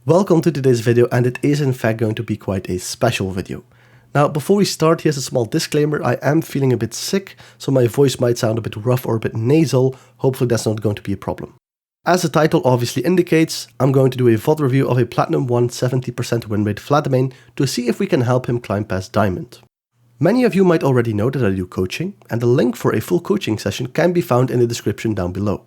Welcome to today's video, and it is in fact going to be quite a special video. Now, before we start, here's a small disclaimer. I am feeling a bit sick, so my voice might sound a bit rough or a bit nasal. Hopefully that's not going to be a problem. As the title obviously indicates, I'm going to do a VOD review of a Platinum 1 70% win rate Vladimir Main to see if we can help him climb past Diamond. Many of you might already know that I do coaching, and the link for a full coaching session can be found in the description down below.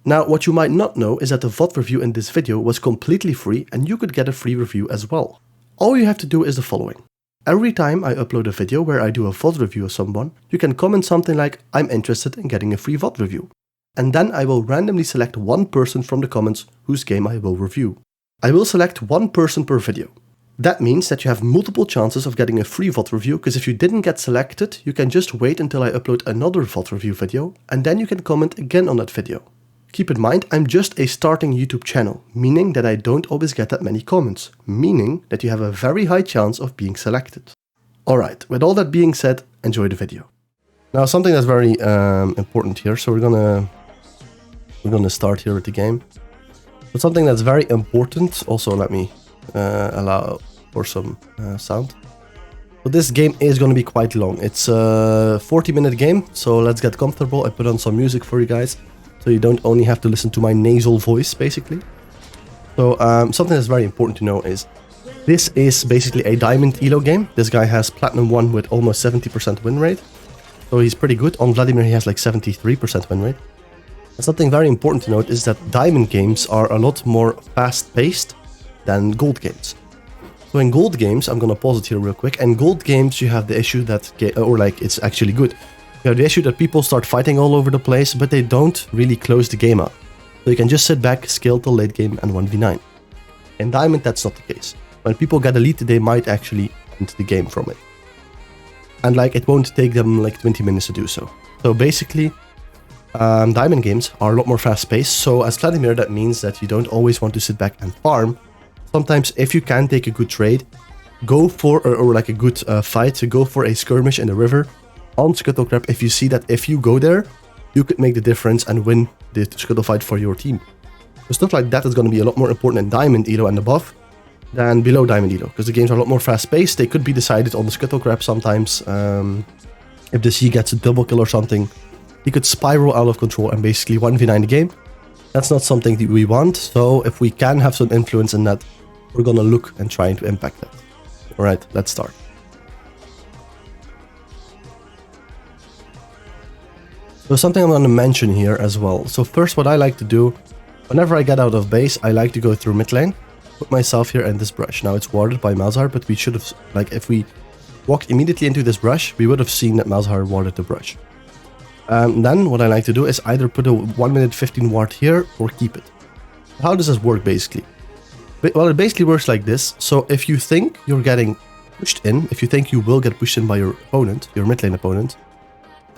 Now, what you might not know is that the VOD review in this video was completely free, and you could get a free review as well. All you have to do is the following. Every time I upload a video where I do a VOD review of someone, you can comment something like, "I'm interested in getting a free VOD review." And then I will randomly select one person from the comments whose game I will review. I will select one person per video. That means that you have multiple chances of getting a free VOD review, because if you didn't get selected, you can just wait until I upload another VOD review video, and then you can comment again on that video. Keep in mind, I'm just a starting YouTube channel, meaning that I don't always get that many comments, meaning that you have a very high chance of being selected. Alright, with all that being said, enjoy the video. Now, something that's very important here, so we're gonna start here with the game. But something that's very important, also let me allow for some sound. But this game is gonna be quite long. It's a 40-minute game, so let's get comfortable. I put on some music for you guys, so you don't only have to listen to my nasal voice, basically. So something that's very important to know is this is basically a Diamond Elo game. This guy has Platinum 1 with almost 70% win rate. So he's pretty good. On Vladimir, he has like 73% win rate. And something very important to note is that Diamond games are a lot more fast-paced than Gold games. So in Gold games, I'm gonna pause it here real quick. In Gold games, you have the issue that, it's actually good. You have the issue that people start fighting all over the place, but they don't really close the game up. So you can just sit back, scale till late game, and 1v9. In Diamond, that's not the case. When people get elite, they might actually end the game from it. And it won't take them like 20 minutes to do so. So basically, Diamond games are a lot more fast-paced. So as Vladimir, that means that you don't always want to sit back and farm. Sometimes, if you can take a good trade, go for, or like a good fight, so go for a skirmish in the river. On Scuttle Crab, if you see that if you go there, you could make the difference and win the Scuttle fight for your team. So stuff like that is going to be a lot more important in Diamond Elo and above than below Diamond Elo, because the games are a lot more fast-paced. They could be decided on the Scuttle Crab sometimes. If the C gets a double kill or something, he could spiral out of control and basically 1v9 the game. That's not something that we want, so if we can have some influence in that, we're going to look and try to impact that. Alright, let's start. So something I'm going to mention here as well. So first, what I like to do, whenever I get out of base, I like to go through mid lane, put myself here in this brush. Now it's warded by Malzahar, but we should have, if we walked immediately into this brush, we would have seen that Malzahar warded the brush. Then what I like to do is either put a 1 minute 15 ward here or keep it. How does this work basically? Well, it basically works like this. So if you think you're getting pushed in, if you think you will get pushed in by your opponent, your mid lane opponent,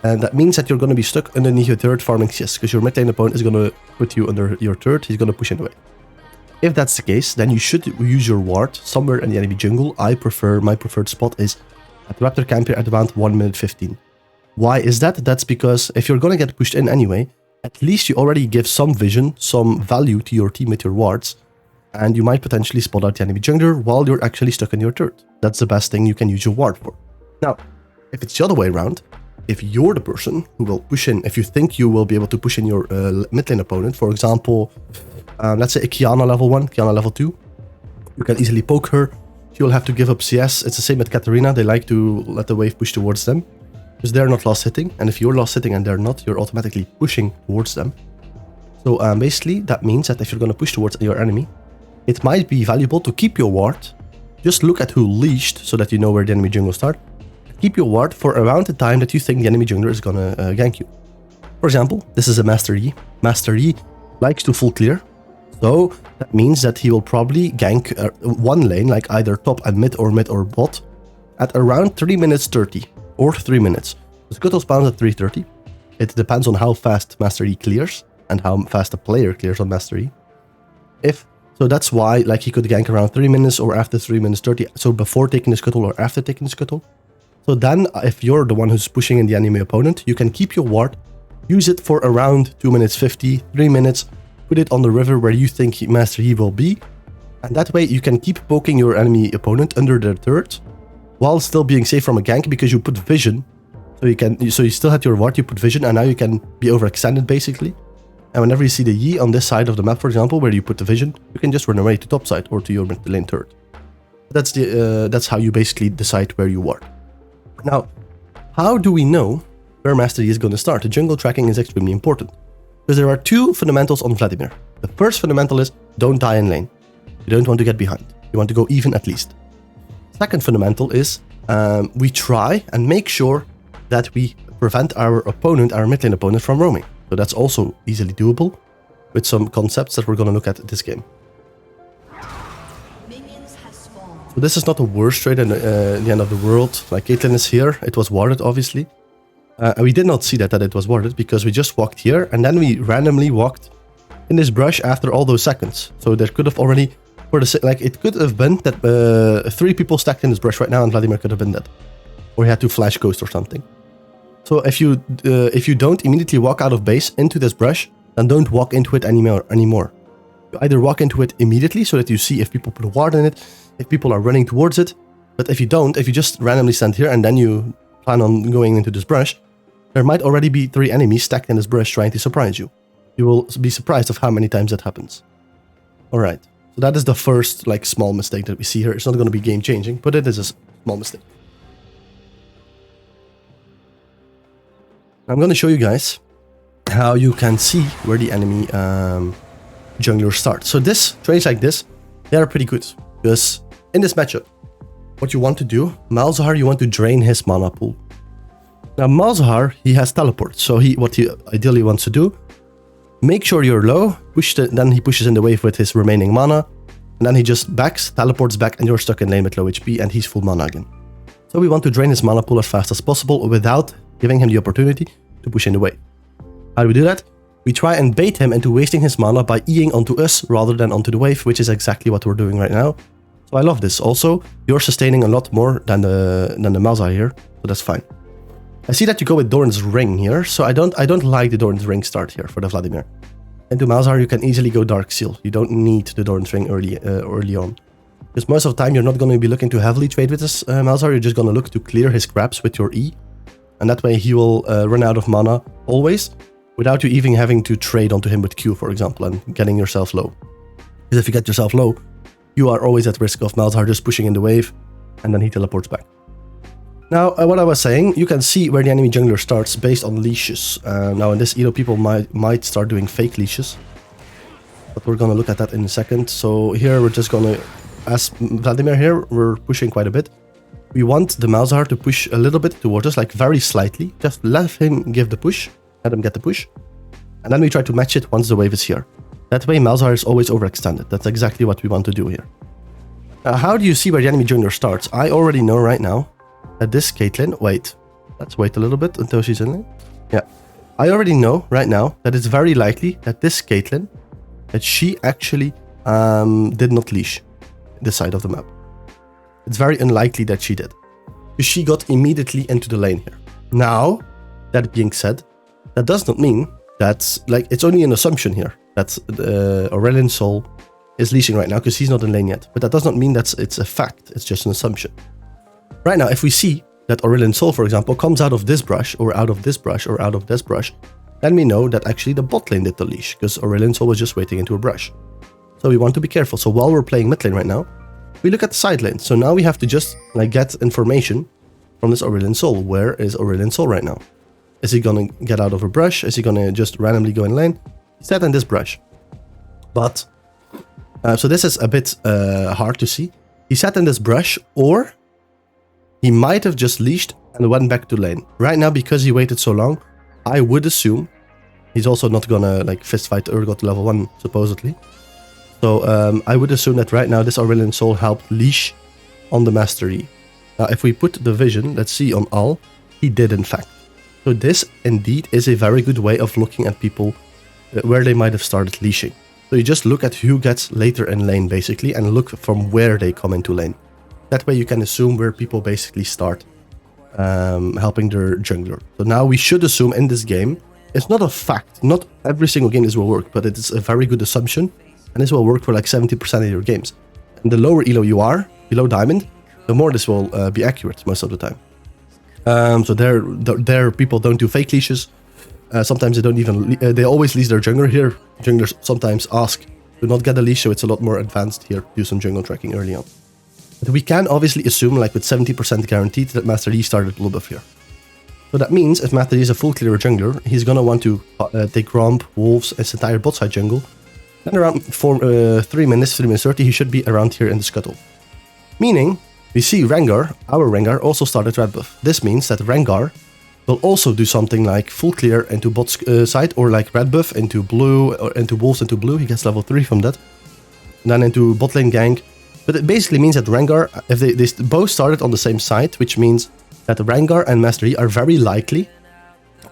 and that means that you're going to be stuck underneath your turret farming CS, because your mid lane opponent is going to put you under your turret, he's going to push anyway. If that's the case, then you should use your ward somewhere in the enemy jungle. My preferred spot is at Raptor Camp here at around 1 minute 15. Why is that? That's because if you're going to get pushed in anyway, at least you already give some vision, some value to your team with your wards, and you might potentially spot out the enemy jungler while you're actually stuck in your turret. That's the best thing you can use your ward for. Now, if it's the other way around, if you're the person who will push in, if you think you will be able to push in your mid lane opponent, for example, let's say a Kiana level 1, Kiana level 2, you can easily poke her, you'll have to give up CS. It's the same with Katarina, they like to let the wave push towards them, because they're not lost hitting, and if you're lost hitting and they're not, you're automatically pushing towards them. So basically, that means that if you're going to push towards your enemy, it might be valuable to keep your ward, just look at who leashed, so that you know where the enemy jungle starts. Keep your ward for around the time that you think the enemy jungler is gonna gank you. For example, this is a Master Yi. Master Yi likes to full clear, so that means that he will probably gank one lane, like either top and mid or bot, at around 3 minutes 30 or 3 minutes. The Scuttle spawns at 3:30. It depends on how fast Master Yi clears and how fast the player clears on Master Yi. So that's why he could gank around 3 minutes or after 3 minutes 30, so before taking the Scuttle or after taking the Scuttle. So then, if you're the one who's pushing in the enemy opponent, you can keep your ward, use it for around 2 minutes 50, 3 minutes, put it on the river where you think Master Yi will be, And that way you can keep poking your enemy opponent under their turret while still being safe from a gank because you put vision. So you still had your ward, you put vision, and now you can be overextended basically. And whenever you see the Yi on this side of the map, for example, where you put the vision, you can just run away to top side or to your mid lane turret. That's how you basically decide where you ward. Now, how do we know where Master Yi is going to start? The jungle tracking is extremely important because there are two fundamentals on Vladimir. The first fundamental is don't die in lane. You don't want to get behind. You want to go even at least. Second fundamental is we try and make sure that we prevent our opponent, our mid lane opponent, from roaming. So that's also easily doable with some concepts that we're going to look at this game. So this is not the worst trade in the end of the world. Like Caitlyn is here, it was warded obviously. And we did not see that it was warded because we just walked here and then we randomly walked in this brush after all those seconds. So there could have already, it could have been that 3 people stacked in this brush right now and Vladimir could have been dead. Or he had to flash ghost or something. So if you don't immediately walk out of base into this brush, then don't walk into it anymore. You either walk into it immediately so that you see if people put a ward in it, if people are running towards it. But if you don't, if you just randomly stand here and then you plan on going into this brush, there might already be 3 enemies stacked in this brush trying to surprise you. You will be surprised of how many times that happens. Alright, so that is the first small mistake that we see here. It's not going to be game changing, but it is a small mistake. I'm going to show you guys how you can see where the enemy jungler starts. So trades like this, they are pretty good. Because in this matchup, what you want to do, Malzahar, you want to drain his mana pool. Now Malzahar, he has teleport. So what he ideally wants to do, make sure you're low, then he pushes in the wave with his remaining mana. And then he just teleports back, and you're stuck in lane with low HP, and he's full mana again. So we want to drain his mana pool as fast as possible without giving him the opportunity to push in the wave. How do we do that? We try and bait him into wasting his mana by Eing onto us rather than onto the wave, which is exactly what we're doing right now. So I love this. Also, you're sustaining a lot more than the Malzahar here, so that's fine. I see that you go with Doran's Ring here, so I don't like the Doran's Ring start here for the Vladimir. Into Malzahar, you can easily go Dark Seal. You don't need the Doran's Ring early on. Because most of the time, you're not going to be looking to heavily trade with this Malzahar, you're just going to look to clear his grabs with your E. And that way he will run out of mana always, without you even having to trade onto him with Q, for example, and getting yourself low. Because if you get yourself low, you are always at risk of Malzahar just pushing in the wave, and then he teleports back. Now, what I was saying, you can see where the enemy jungler starts based on leashes. Now in this Edo, people might start doing fake leashes. But we're going to look at that in a second. So here we're just going to, as Vladimir here, we're pushing quite a bit. We want the Malzahar to push a little bit towards us, very slightly. Just let him give the push. Let him get the push. And then we try to match it once the wave is here. That way Malzahar is always overextended. That's exactly what we want to do here. Now, how do you see where the enemy jungler starts? I already know right now that this Caitlyn... Wait. Let's wait a little bit until she's in lane. Yeah. I already know right now that it's very likely that this Caitlyn, that she actually did not leash this side of the map. It's very unlikely that she did. Because she got immediately into the lane here. Now, that being said, that does not mean that, it's only an assumption here that Aurelion Sol is leashing right now because he's not in lane yet. But that does not mean that it's a fact, it's just an assumption. Right now, if we see that Aurelion Sol, for example, comes out of this brush, or out of this brush, or out of this brush, then we know that actually the bot lane did the leash, because Aurelion Sol was just waiting into a brush. So we want to be careful. So while we're playing mid lane right now, we look at the side lane. So now we have to just get information from this Aurelion Sol. Where is Aurelion Sol right now? Is he gonna get out of a brush? Is he gonna just randomly go in lane? He's sat in this brush. But, so this is a bit hard to see. He sat in this brush, or he might have just leashed and went back to lane. Right now, because he waited so long, I would assume he's also not gonna fist fight Urgot level 1, supposedly. So I would assume that right now this Aurelion Sol helped leash on the Master Yi. Now if we put the vision, let's see on Al, he did in fact. So this indeed is a very good way of looking at people where they might have started leashing. So you just look at who gets later in lane basically and look from where they come into lane. That way you can assume where people basically start helping their jungler. So now we should assume in this game, it's not a fact, not every single game this will work, but it is a very good assumption. And this will work for 70% of your games. And the lower elo you are, below diamond, the more this will be accurate most of the time. So there people don't do fake leashes. Sometimes they don't even, they always leash their jungler here. Junglers sometimes ask to not get a leash, so it's a lot more advanced here to do some jungle tracking early on. But we can obviously assume, like with 70% guaranteed, that Master Yi started a buff here. So that means if Master Yi is a full clearer jungler, he's gonna want to take Romp, Wolves, his entire bot side jungle. Then around 3 minutes, 3 minutes 30, he should be around here in the scuttle. Meaning, we see Rengar, our Rengar, also started red buff. This means that Rengar will also do something like full clear into bot side, or like red buff into blue, or into Wolves into blue. He gets level 3 from that. And then into bot lane gank. But it basically means that Rengar, if they both started on the same side, which means that Rengar and Master Yi are very likely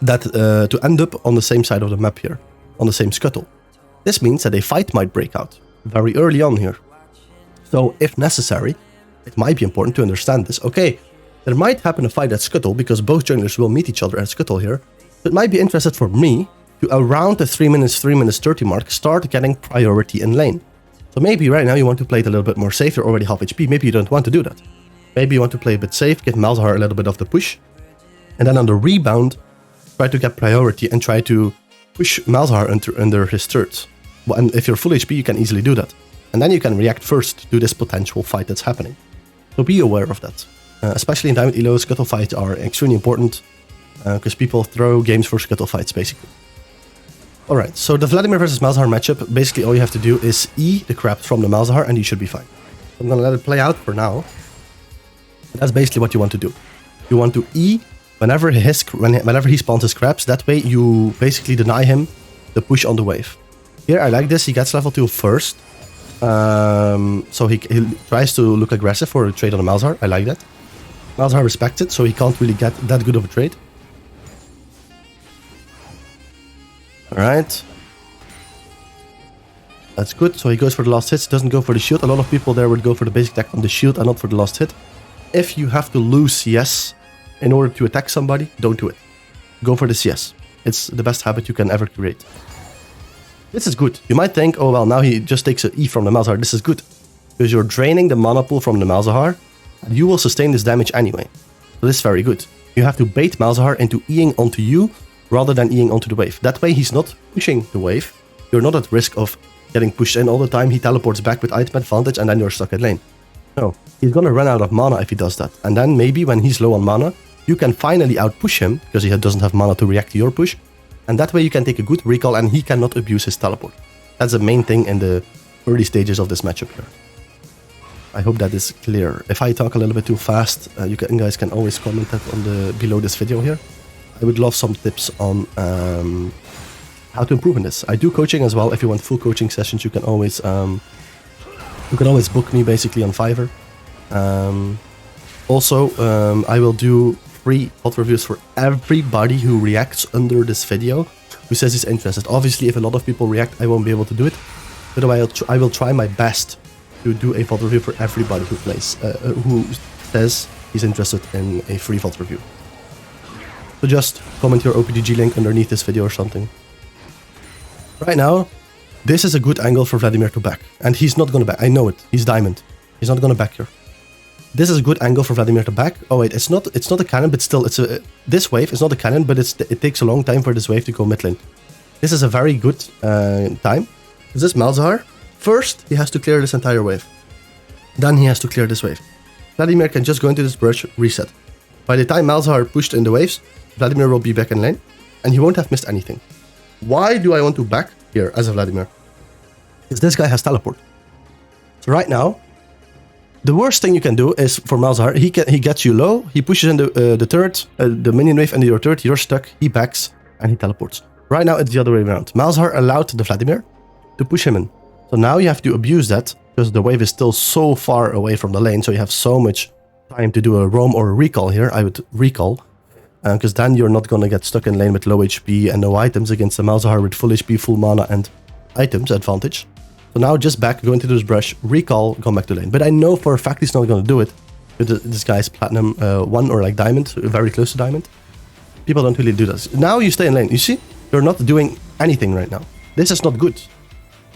that to end up on the same side of the map here, on the same scuttle. This means that a fight might break out very early on here. So if necessary, it might be important to understand this. Okay, there might happen a fight at scuttle because both junglers will meet each other at scuttle here. It might be interesting for me to around the 3 minutes 30 mark start getting priority in lane. So maybe right now you want to play it a little bit more safe, you're already half HP, maybe you don't want to do that. Maybe you want to play a bit safe, give Malzahar a little bit of the push, and then on the rebound, try to get priority and try to push Malzahar under his turrets. Well, and if you're full HP, you can easily do that. And then you can react first to this potential fight that's happening. So be aware of that. Especially in Diamond Elo, scuttle fights are extremely important, because people throw games for scuttle fights, basically. Alright, so the Vladimir versus Malzahar matchup, basically all you have to do is E the crap from the Malzahar and you should be fine. I'm gonna let it play out for now. That's basically what you want to do. You want to E whenever he spawns his crabs, that way you basically deny him the push on the wave. Here I like this, he gets level 2 first. So he tries to look aggressive for a trade on the Malzahar, I like that. Malzahar respects it, so he can't really get that good of a trade. Alright. That's good. So he goes for the last hits, doesn't go for the shield. A lot of people there would go for the basic attack on the shield and not for the last hit. If you have to lose CS in order to attack somebody, don't do it. Go for the CS. It's the best habit you can ever create. This is good. You might think, oh well, now he just takes an E from the Malzahar. This is good. Because you're draining the mana pool from the Malzahar, and you will sustain this damage anyway. So this is very good. You have to bait Malzahar into Eing onto you, rather than Eing onto the wave. That way he's not pushing the wave. You're not at risk of getting pushed in all the time. He teleports back with item advantage and then you're stuck at lane. No, he's gonna run out of mana if he does that. And then maybe when he's low on mana, you can finally outpush him because he doesn't have mana to react to your push. And that way you can take a good recall and he cannot abuse his teleport. That's the main thing in the early stages of this matchup here. I hope that is clear. If I talk a little bit too fast, you guys can always comment that on below this video here. I would love some tips on how to improve in this. I do coaching as well. If you want full coaching sessions, you can always book me basically on Fiverr. Also, I will do free bot reviews for everybody who reacts under this video, who says he's interested. Obviously, if a lot of people react, I won't be able to do it. But I will try my best to do a bot review for everybody who plays, who says he's interested in a free bot review. So just comment your OPDG link underneath this video or something. Right now, this is a good angle for Vladimir to back. And he's not gonna back. I know it. He's diamond. He's not gonna back here. This is a good angle for Vladimir to back. Oh wait, it's not a cannon, but still, this wave is not a cannon, but it takes a long time for this wave to go mid lane. This is a very good time. Is this Malzahar? First, he has to clear this entire wave. Then he has to clear this wave. Vladimir can just go into this brush, reset. By the time Malzahar pushed in the waves, Vladimir will be back in lane, and he won't have missed anything. Why do I want to back here as a Vladimir? Because this guy has teleport. So right now, the worst thing you can do is for Malzahar, he gets you low, he pushes in the turret, the minion wave into your turret, you're stuck, he backs, and he teleports. Right now, it's the other way around. Malzahar allowed the Vladimir to push him in. So now you have to abuse that, because the wave is still so far away from the lane, so you have so much time to do a roam or a recall here. I would recall. Because then you're not gonna get stuck in lane with low HP and no items against the Malzahar with full HP, full mana and items advantage. So now just back, go into this brush, recall, come back to lane. But I know for a fact he's not gonna do it. This guy's platinum 1 or like diamond, very close to diamond. People don't really do this. Now you stay in lane. You see? You're not doing anything right now. This is not good.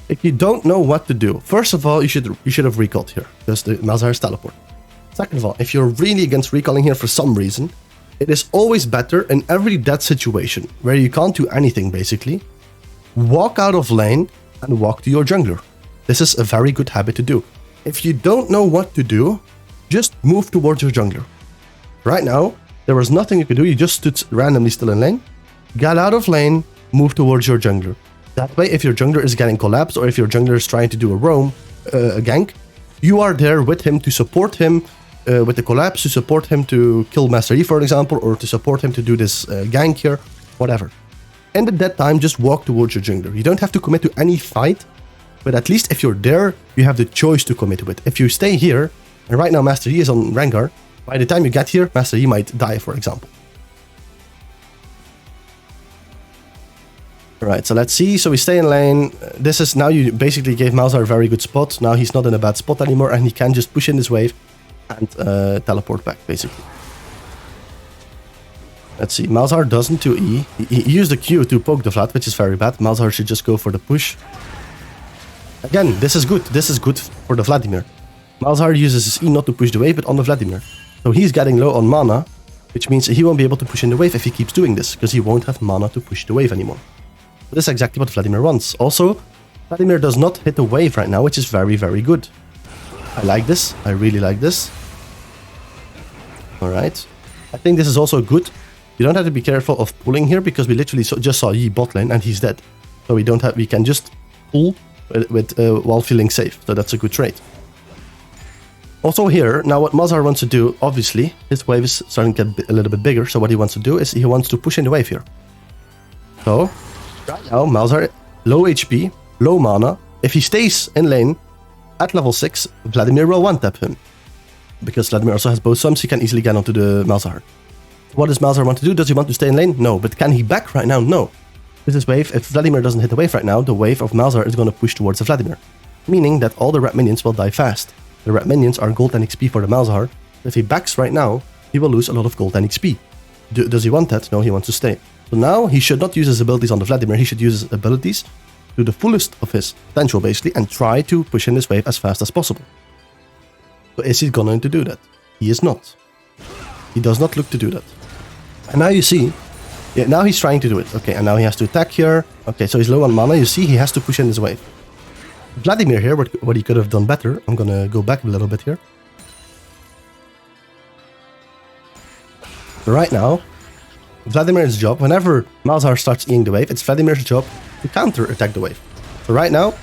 If you don't know what to do, first of all, you should have recalled here, because the Malzahar's teleport. Second of all, if you're really against recalling here for some reason, it is always better in every dead situation, where you can't do anything basically, walk out of lane and walk to your jungler. This is a very good habit to do. If you don't know what to do, just move towards your jungler. Right now, there was nothing you could do, you just stood randomly still in lane, got out of lane, move towards your jungler. That way, if your jungler is getting collapsed, or if your jungler is trying to do a roam, a gank, you are there with him to support him with the collapse, to support him to kill Master Yi, for example, or to support him to do this gank here, whatever. And at that time, just walk towards your jungler. You don't have to commit to any fight, but at least if you're there, you have the choice to commit to it. If you stay here, and right now Master Yi is on Rengar, by the time you get here, Master Yi might die, for example. Alright, so let's see. So we stay in lane. This is now you basically gave Malzahar a very good spot. Now he's not in a bad spot anymore, and he can just push in this wave and teleport back, basically. Let's see. Malzahar doesn't do E. He used the Q to poke the Vlad, which is very bad. Malzahar should just go for the push. Again, this is good. This is good for the Vladimir. Malzahar uses his E not to push the wave, but on the Vladimir. So he's getting low on mana, which means he won't be able to push in the wave if he keeps doing this, because he won't have mana to push the wave anymore. This is exactly what Vladimir wants. Also, Vladimir does not hit the wave right now, which is very, very good. I like this. I really like this. Alright. I think this is also good. You don't have to be careful of pulling here, because we literally just saw Yi bot lane and he's dead. So we can just pull while feeling safe. So that's a good trade. Also here, now what Malzahar wants to do, obviously, his wave is starting to get a little bit bigger. So what he wants to do is he wants to push in the wave here. So right now, Malzahar, low HP, low mana. If he stays in lane at level 6, Vladimir will one-tap him. Because Vladimir also has both sums, he can easily get onto the Malzahar. What does Malzahar want to do? Does he want to stay in lane? No. But can he back right now? No. With this wave, if Vladimir doesn't hit the wave right now, the wave of Malzahar is going to push towards the Vladimir. Meaning that all the red minions will die fast. The red minions are gold and XP for the Malzahar. If he backs right now, he will lose a lot of gold and XP. Does he want that? No, he wants to stay. So now he should not use his abilities on the Vladimir, he should use his abilities to the fullest of his potential basically and try to push in this wave as fast as possible. So is he going to do that? He is not. He does not look to do that. And now you see, yeah, now he's trying to do it. Okay, and now he has to attack here. Okay, so he's low on mana, you see he has to push in this wave. Vladimir here, what he could have done better, I'm gonna go back a little bit here. So right now, Vladimir's job, whenever Malzahar starts eating the wave, it's Vladimir's job to counter-attack the wave. So right now,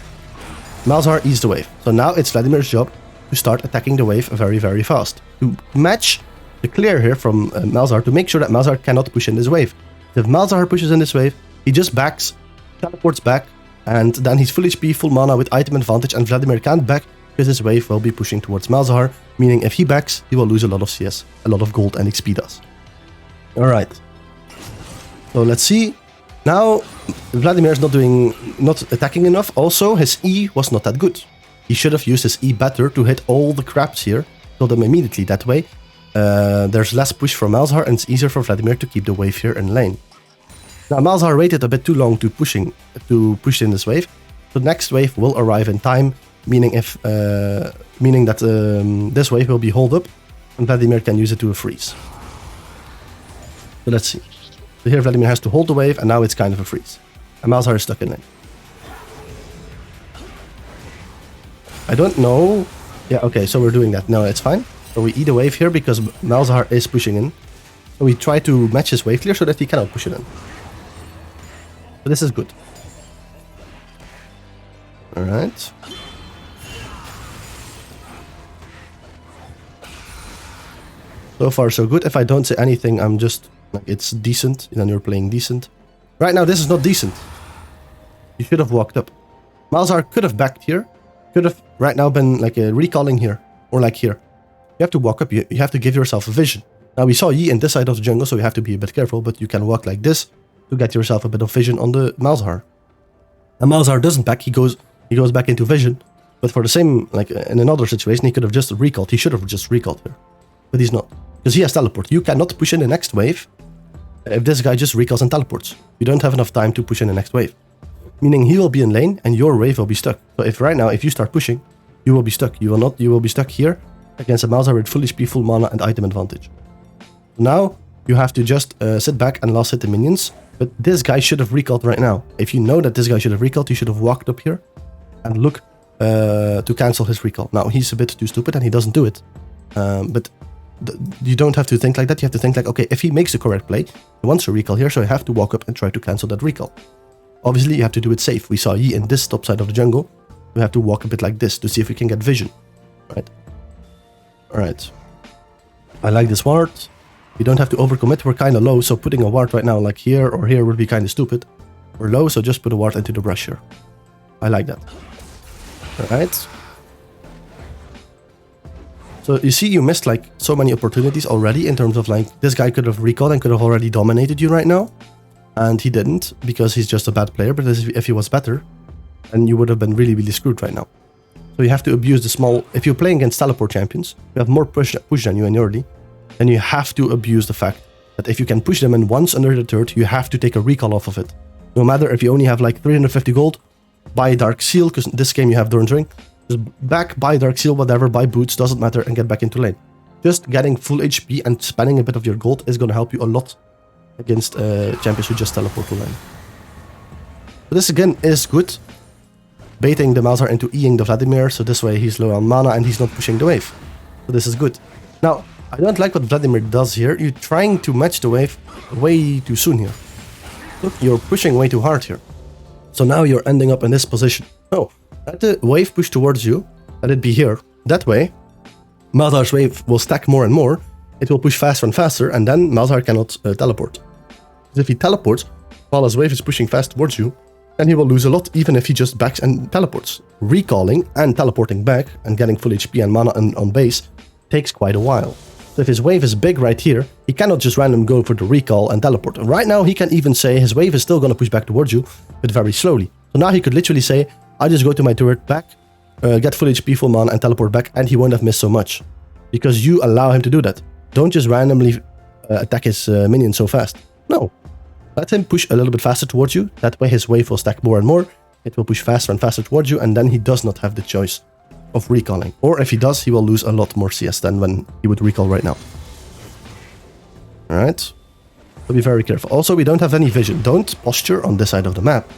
Malzahar eats the wave. So now it's Vladimir's job to start attacking the wave very, very fast. To match the clear here from Malzahar, to make sure that Malzahar cannot push in this wave. If Malzahar pushes in this wave, he just backs, teleports back, and then he's full HP, full mana with item advantage, and Vladimir can't back because his wave will be pushing towards Malzahar, meaning if he backs, he will lose a lot of CS, a lot of gold and XP does. Alright. So let's see. Now, Vladimir is not attacking enough. Also, his E was not that good. He should have used his E better to hit all the crabs here, kill them immediately. That way, there's less push for Malzahar and it's easier for Vladimir to keep the wave here in lane. Now, Malzahar waited a bit too long to push in this wave. The next wave will arrive in time, meaning that this wave will be held up and Vladimir can use it to a freeze. So let's see. So here Vladimir has to hold the wave and now it's kind of a freeze. And Malzahar is stuck in lane. I don't know. Yeah, okay, so we're doing that. No, it's fine. So we eat a wave here because Malzahar is pushing in. So we try to match his wave clear so that he cannot push it in. So this is good. Alright. So far so good. If I don't say anything, I'm just like, it's decent, and then you're playing decent. Right now this is not decent. You should have walked up. Malzahar could have backed here. Could have right now been like a recalling here. Or like here. You have to walk up, you have to give yourself a vision. Now we saw Yi in this side of the jungle, so you have to be a bit careful, but you can walk like this to get yourself a bit of vision on the Malzahar. And Malzahar doesn't back, he goes back into vision. But for the same, like in another situation, he could have just recalled. He should have just recalled here. But he's not. Because he has teleport. You cannot push in the next wave if this guy just recalls and teleports. You don't have enough time to push in the next wave. meaning he will be in lane and your wave will be stuck. So if right now, if you start pushing, you will be stuck. You will not, you will be stuck here against a Malzahar with full HP, full mana and item advantage. Now you have to just sit back and last hit the minions, but this guy should have recalled right now. If you know that this guy should have recalled, you should have walked up here and look to cancel his recall. Now he's a bit too stupid and he doesn't do it, but you don't have to think like that. You have to think like, okay, if he makes the correct play, he wants a recall here, so you have to walk up and try to cancel that recall. Obviously, you have to do it safe. We saw Yi in this top side of the jungle. We have to walk a bit like this to see if we can get vision, right? All right. I like this ward. We don't have to overcommit. We're kind of low, so putting a ward right now like here or here would be kind of stupid. We're low, so just put a ward into the brush here. I like that. All right. So you see, you missed like so many opportunities already in terms of like this guy could have recalled and could have already dominated you right now. And he didn't because he's just a bad player. But if he was better, then you would have been really, really screwed right now. So you have to abuse the small... If you're playing against teleport champions, you have more push than you in early. Then you have to abuse the fact that if you can push them in once under the turret, you have to take a recall off of it. No matter if you only have like 350 gold, buy a Dark Seal, because this game you have Doran's Ring. Just back, buy Dark Seal, whatever, buy boots, doesn't matter, and get back into lane. Just getting full HP and spending a bit of your gold is going to help you a lot against champions who just teleport to lane. So this again is good. Baiting the Malzahar into E-ing the Vladimir, so this way he's low on mana and he's not pushing the wave. So this is good. Now, I don't like what Vladimir does here. You're trying to match the wave way too soon here. Look, you're pushing way too hard here. So now you're ending up in this position. No, let the wave push towards you, let it be here. That way, Malzahar's wave will stack more and more. It will push faster and faster, and then Malzahar cannot teleport. Because if he teleports, while his wave is pushing fast towards you, then he will lose a lot, even if he just backs and teleports. Recalling and teleporting back and getting full HP and mana on base takes quite a while. So if his wave is big right here, he cannot just randomly go for the recall and teleport. Right now, he can even say his wave is still going to push back towards you, but very slowly. So now he could literally say, I just go to my turret back, get full HP, full mana, and teleport back, and he won't have missed so much. Because you allow him to do that. Don't just randomly attack his minion so fast. No. Let him push a little bit faster towards you. That way his wave will stack more and more. It will push faster and faster towards you, and then he does not have the choice of recalling. Or if he does, he will lose a lot more CS than when he would recall right now. Alright. So be very careful. Also, we don't have any vision. Don't posture on this side of the map.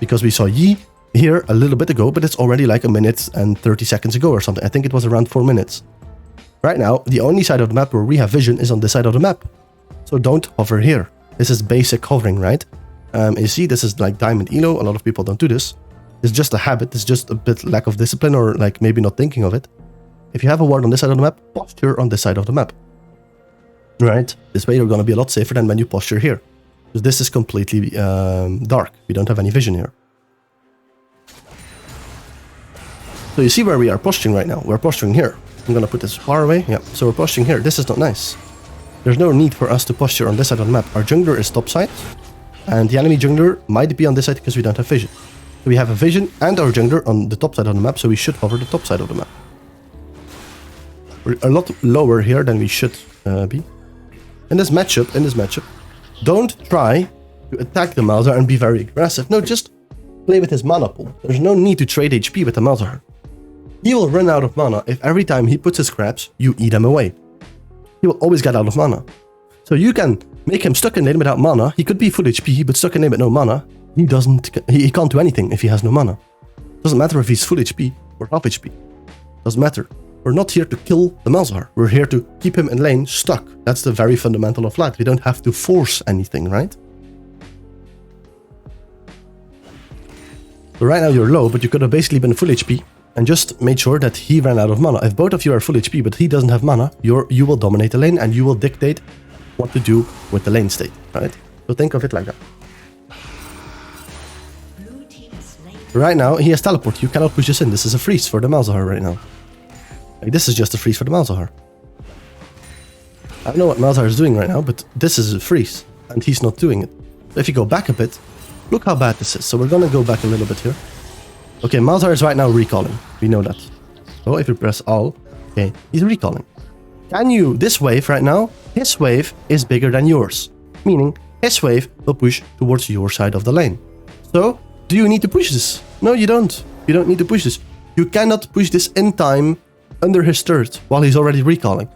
Because we saw Yi here a little bit ago, but it's already like a minute and 30 seconds ago or something. I think it was around 4 minutes. Right now, the only side of the map where we have vision is on this side of the map. So don't hover here. This is basic hovering, right? You see, this is like diamond elo. A lot of people don't do this. It's just a habit. It's just a bit lack of discipline or like maybe not thinking of it. If you have a ward on this side of the map, posture on this side of the map. Right? This way you're going to be a lot safer than when you posture here. Because this is completely dark. We don't have any vision here. So you see where we are posturing right now. We're posturing here. I'm going to put this far away. Yeah, so we're posturing here. This is not nice. There's no need for us to posture on this side of the map. Our jungler is top side. And the enemy jungler might be on this side because we don't have vision. So we have a vision and our jungler on the top side of the map. So we should hover the top side of the map. We're a lot lower here than we should be. In this matchup, don't try to attack the Malzahar and be very aggressive. No, just play with his mana pool. There's no need to trade HP with the Malzahar. He will run out of mana if every time he puts his scraps, you eat them away. He will always get out of mana. So you can make him stuck in lane without mana. He could be full HP, but stuck in lane with no mana. He can't do anything if he has no mana. Doesn't matter if he's full HP or half HP. Doesn't matter. We're not here to kill the Malzahar. We're here to keep him in lane stuck. That's the very fundamental of Vlad. We don't have to force anything, right? So right now you're low, but you could have basically been full HP and just made sure that he ran out of mana. If both of you are full HP, but he doesn't have mana, you will dominate the lane and you will dictate what to do with the lane state, right? So think of it like that. Right now, he has teleport. You cannot push this in. This is a freeze for the Malzahar right now. Like, this is just a freeze for the Malzahar. I don't know what Malzahar is doing right now, but this is a freeze, and he's not doing it. So if you go back a bit, look how bad this is. So we're gonna go back a little bit here. Okay, Malzahar is right now recalling. We know that. So if you press all, okay, he's recalling. Can you, this wave right now, his wave is bigger than yours. Meaning, his wave will push towards your side of the lane. So, Do you need to push this? No, you don't. You don't need to push this. You cannot push this in time under his turret while he's already recalling.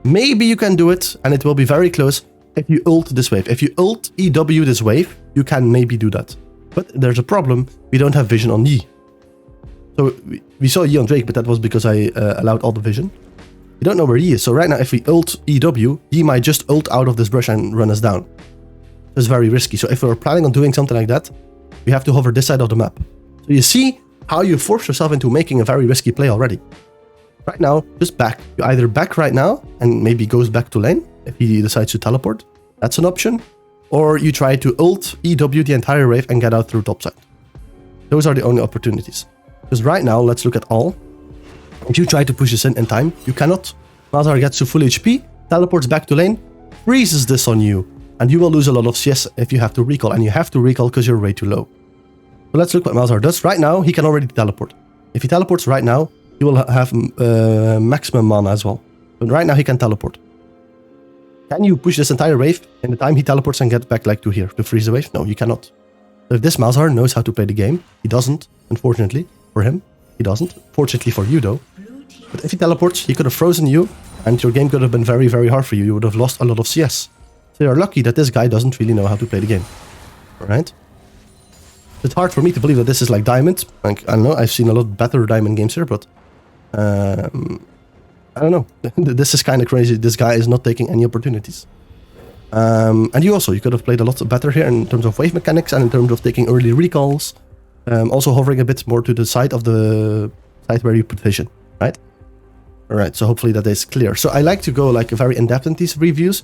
Maybe you can do it, and it will be very close if you ult this wave. If you ult EW this wave, you can maybe do that. But there's a problem. We don't have vision on Yi. So we saw Yi on Drake, but that was because I allowed all the vision. We don't know where Yi is. So right now, if we ult EW, Yi might just ult out of this brush and run us down. It's very risky. So if we're planning on doing something like that, we have to hover this side of the map. So you see how you force yourself into making a very risky play already. Right now, just back. You either back right now and maybe goes back to lane if he decides to teleport. That's an option. Or you try to ult EW the entire wave and get out through topside. Those are the only opportunities. Because right now, let's look at all. If you try to push this in time, you cannot. Malzahar gets to full HP, teleports back to lane, freezes this on you, and you will lose a lot of CS if you have to recall, and you have to recall because you're way too low. So let's look what Malzahar does. Right now, he can already teleport. If he teleports right now, he will have maximum mana as well. But right now, he can teleport. Can you push this entire wave in the time he teleports and get back like to here to freeze the wave? No, you cannot. So if this Malzahar knows how to play the game, he doesn't, unfortunately, for him. He doesn't. Fortunately for you, though. But if he teleports, he could have frozen you, and your game could have been very, very hard for you. You would have lost a lot of CS. So you're lucky that this guy doesn't really know how to play the game. Alright? It's hard for me to believe that this is like Diamond. Like, I don't know, I've seen a lot better Diamond games here, but... I don't know. This is kind of crazy. This guy is not taking any opportunities. And you could have played a lot better here in terms of wave mechanics and in terms of taking early recalls. Also hovering a bit more to the side of the side where you put vision, right? Alright, so hopefully that is clear. So I like to go like very in-depth in these reviews,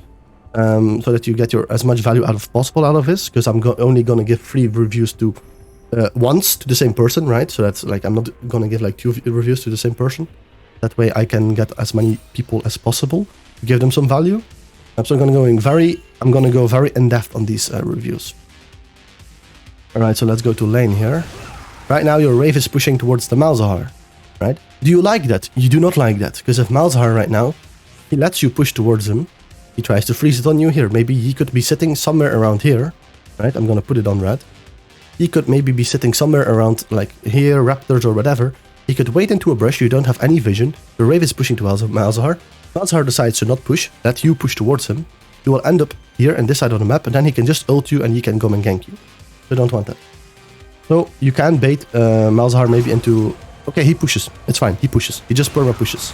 so that you get as much value out of possible out of this, because I'm only going to give 3 reviews to once to the same person, right? So that's like, I'm not going to give like 2 reviews to the same person. That way I can get as many people as possible to give them some value. So I'm going to go very in-depth on these reviews. Alright, so let's go to lane here. Right now your wave is pushing towards the Malzahar, right? Do you like that? You do not like that, because if Malzahar right now, he lets you push towards him, he tries to freeze it on you here. Maybe he could be sitting somewhere around here, right? I'm going to put it on red. He could maybe be sitting somewhere around like here, Raptors or whatever. He could wait into a brush, you don't have any vision, the wave is pushing towards Malzahar. Malzahar decides to not push, let you push towards him. You will end up here on this side of the map, and then he can just ult you and he can come and gank you. You don't want that. So you can bait Malzahar maybe into... Okay, he pushes. It's fine, he pushes. He just perma pushes.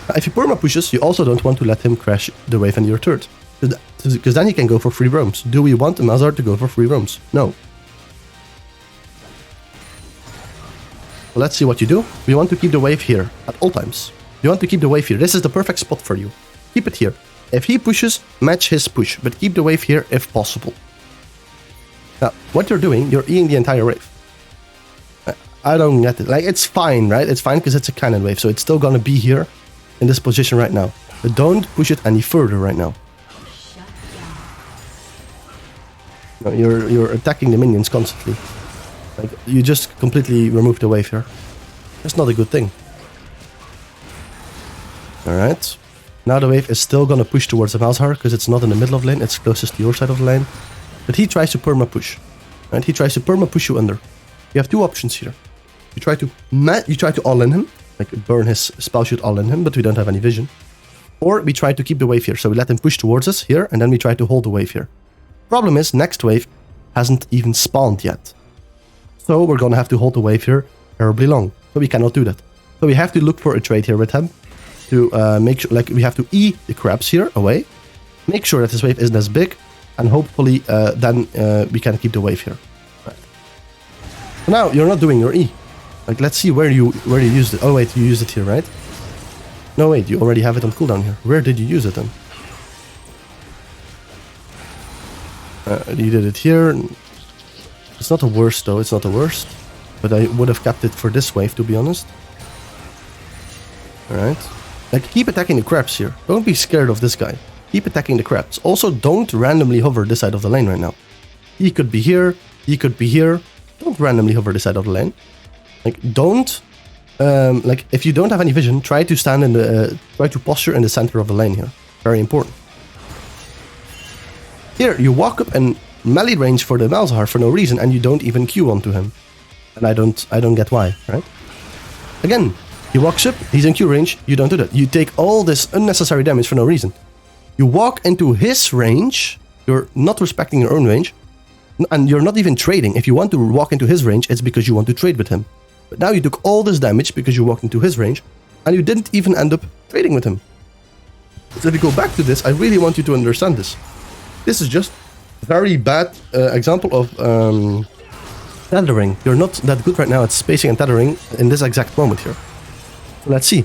Now, if he perma pushes, you also don't want to let him crash the wave in your turret. Because then he can go for free roams. Do we want Malzahar to go for free roams? No. So let's see what you do. We want to keep the wave here at all times. You want to keep the wave here. This is the perfect spot for you. Keep it here. If he pushes, match his push, but keep the wave here if possible. Now, what you're doing, you're eating the entire wave. I don't get it. Like, it's fine, right? It's fine because it's a cannon wave, so it's still gonna be here in this position right now. But don't push it any further right now. No, you're attacking the minions constantly. Like, you just completely remove the wave here. That's not a good thing. Alright. Now the wave is still gonna push towards the Malzahar because it's not in the middle of the lane, it's closest to your side of the lane. But he tries to perma push. Right? He tries to perma push you under. You have 2 options here. You try to all in him, like burn his spell shoot all in him, but we don't have any vision. Or we try to keep the wave here, so we let him push towards us here, and then we try to hold the wave here. Problem is, next wave hasn't even spawned yet. So we're gonna have to hold the wave here terribly long. So we cannot do that. So we have to look for a trade here with him to make sure, like, we have to E the crabs here away, make sure that this wave isn't as big, and hopefully then we can keep the wave here. Right. So now you're not doing your E. Like, let's see where you used it. Oh wait, you used it here, right? No wait, you already have it on cooldown here. Where did you use it then? You did it here. It's not the worst though, it's not the worst. But I would have kept it for this wave, to be honest. Alright. Like, keep attacking the crabs here. Don't be scared of this guy. Keep attacking the crabs. Also, don't randomly hover this side of the lane right now. He could be here, he could be here. Don't randomly hover this side of the lane. Like, don't... like, if you don't have any vision, try to stand in the... try to posture in the center of the lane here. Very important. Here, you walk up and melee range for the Malzahar for no reason, and you don't even Q onto him. And I don't get why, right? Again, he walks up, he's in Q range, you don't do that. You take all this unnecessary damage for no reason. You walk into his range, you're not respecting your own range, and you're not even trading. If you want to walk into his range, it's because you want to trade with him. But now you took all this damage because you walked into his range, and you didn't even end up trading with him. So if you go back to this, I really want you to understand this. This is just a very bad example of tethering. You're not that good right now at spacing and tethering in this exact moment here. So let's see.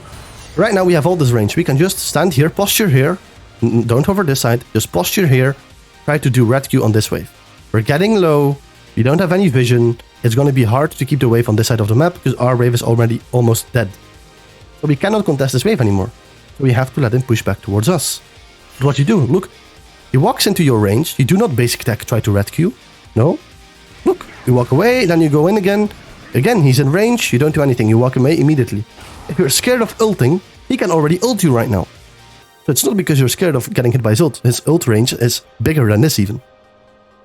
Right now we have all this range. We can just stand here, posture here. Don't hover this side, just posture here. Try to do red Q on this wave. We're getting low. We don't have any vision. It's going to be hard to keep the wave on this side of the map because our wave is already almost dead. So we cannot contest this wave anymore. So we have to let him push back towards us. But what you do, look, he walks into your range. You do not basic attack, try to red Q. No. Look, you walk away, then you go in again. Again, he's in range. You don't do anything. You walk away immediately. If you're scared of ulting, he can already ult you right now. So it's not because you're scared of getting hit by his ult. His ult range is bigger than this even.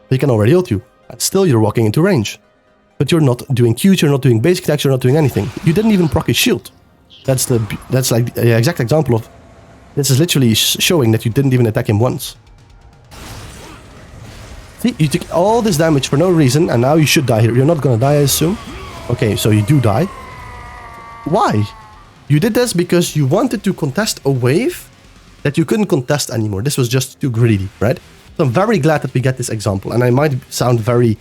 He can already ult you. And still you're walking into range. But you're not doing Qs, you're not doing basic attacks, you're not doing anything. You didn't even proc his shield. That's like the exact example of... This is literally showing that you didn't even attack him once. See, you took all this damage for no reason, and now you should die here. You're not gonna die, I assume. Okay, so you do die. Why? You did this because you wanted to contest a wave that you couldn't contest anymore. This was just too greedy, right? So I'm very glad that we get this example, and I might sound very,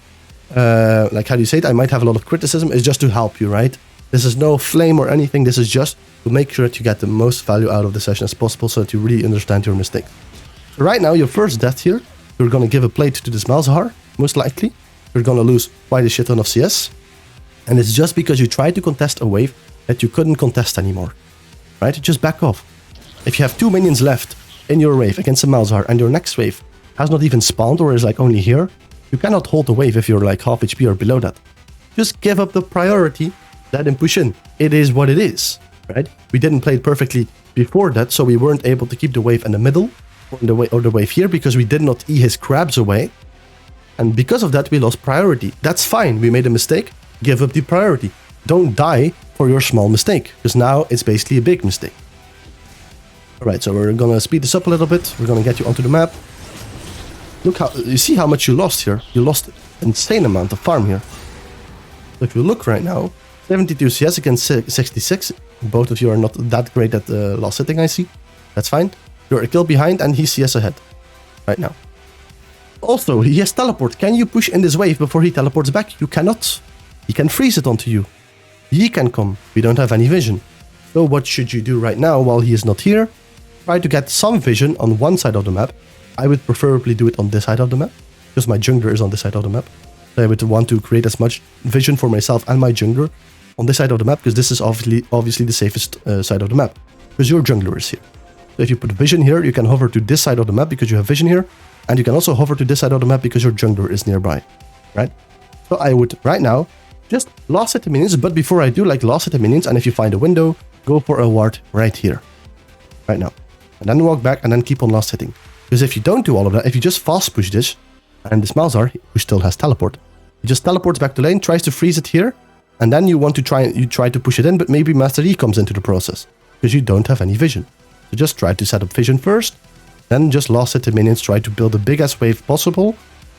like how do you say it? I might have a lot of criticism. It's just to help you, right? This is no flame or anything. This is just to make sure that you get the most value out of the session as possible so that you really understand your mistake. So right now, your first death here, you're going to give a plate to this Malzahar, most likely. You're going to lose quite a shit ton of CS. And it's just because you tried to contest a wave that you couldn't contest anymore, right? Just back off. If you have 2 minions left in your wave against a Malzahar and your next wave has not even spawned or is like only here, you cannot hold the wave if you're like half HP or below that. Just give up the priority, let him push in. It is what it is, right? We didn't play it perfectly before that, so we weren't able to keep the wave in the middle or the wave here because we did not E his crabs away. And because of that, we lost priority. That's fine. We made a mistake. Give up the priority. Don't die for your small mistake, because now it's basically a big mistake. Alright, so we're gonna speed this up a little bit. We're gonna get you onto the map. Look how, you see how much you lost here? You lost an insane amount of farm here. So if you look right now, 72 CS against 66. Both of you are not that great at last hitting, I see. That's fine. You're a kill behind and he's CS ahead right now. Also, he has teleport. Can you push in this wave before he teleports back? You cannot. He can freeze it onto you. He can come. We don't have any vision. So what should you do right now while he is not here? Try to get some vision on one side of the map. I would preferably do it on this side of the map, because my jungler is on this side of the map. So I would want to create as much vision for myself and my jungler on this side of the map, because this is obviously the safest side of the map, because your jungler is here. So if you put vision here, you can hover to this side of the map because you have vision here, and you can also hover to this side of the map because your jungler is nearby, right? So I would, right now, just last hit the minions, but before I do, like last hit the minions, and if you find a window, go for a ward right here, right now. And then walk back and then keep on last hitting. Because if you don't do all of that, if you just fast push this, and this Malzahar, who still has teleport, he just teleports back to lane, tries to freeze it here, and then you want to try to push it in, but maybe Master E comes into the process, because you don't have any vision. So just try to set up vision first, then just last hit the minions, try to build the biggest wave possible,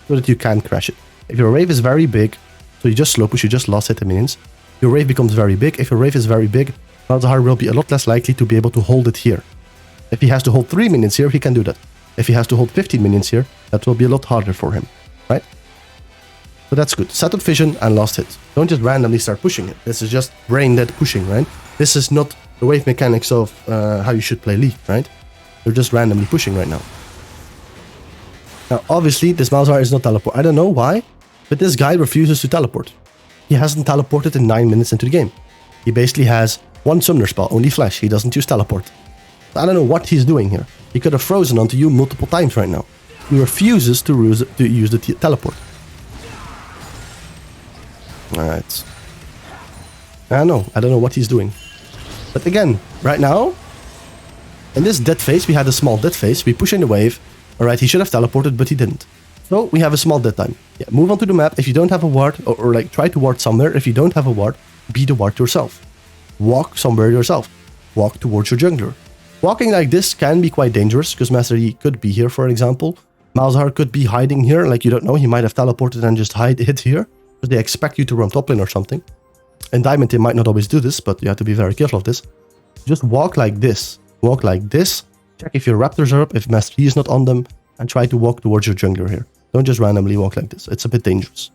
so that you can crash it. If your wave is very big, so you just slow push, you just last hit the minions, your wave becomes very big. If your wave is very big, Malzahar will be a lot less likely to be able to hold it here. If he has to hold 3 minions here, he can do that. If he has to hold 15 minions here, that will be a lot harder for him, right? So that's good. Set up vision and last hit. Don't just randomly start pushing it. This is just brain dead pushing, right? This is not the wave mechanics of how you should play League, right? You're just randomly pushing right now. Now, obviously, this Malzahar is not teleport. I don't know why, but this guy refuses to teleport. He hasn't teleported in 9 minutes into the game. He basically has one summoner spell, only flash. He doesn't use teleport. I don't know what he's doing here. He could have frozen onto you multiple times right now. He refuses to use the teleport. Alright. I don't know what he's doing. But again, right now, in this dead phase, we had a small dead phase. We push in the wave. Alright, he should have teleported, but he didn't. So we have a small dead time. Yeah, move on to the map. If you don't have a ward, or like try to ward somewhere. If you don't have a ward, be the ward yourself. Walk somewhere yourself. Walk towards your jungler. Walking like this can be quite dangerous, because Master Yi could be here, for example. Malzahar could be hiding here, like you don't know. He might have teleported and just hid here, because they expect you to roam top lane or something. In Diamond, they might not always do this, but you have to be very careful of this. Just walk like this. Walk like this. Check if your raptors are up, if Master Yi is not on them, and try to walk towards your jungler here. Don't just randomly walk like this. It's a bit dangerous.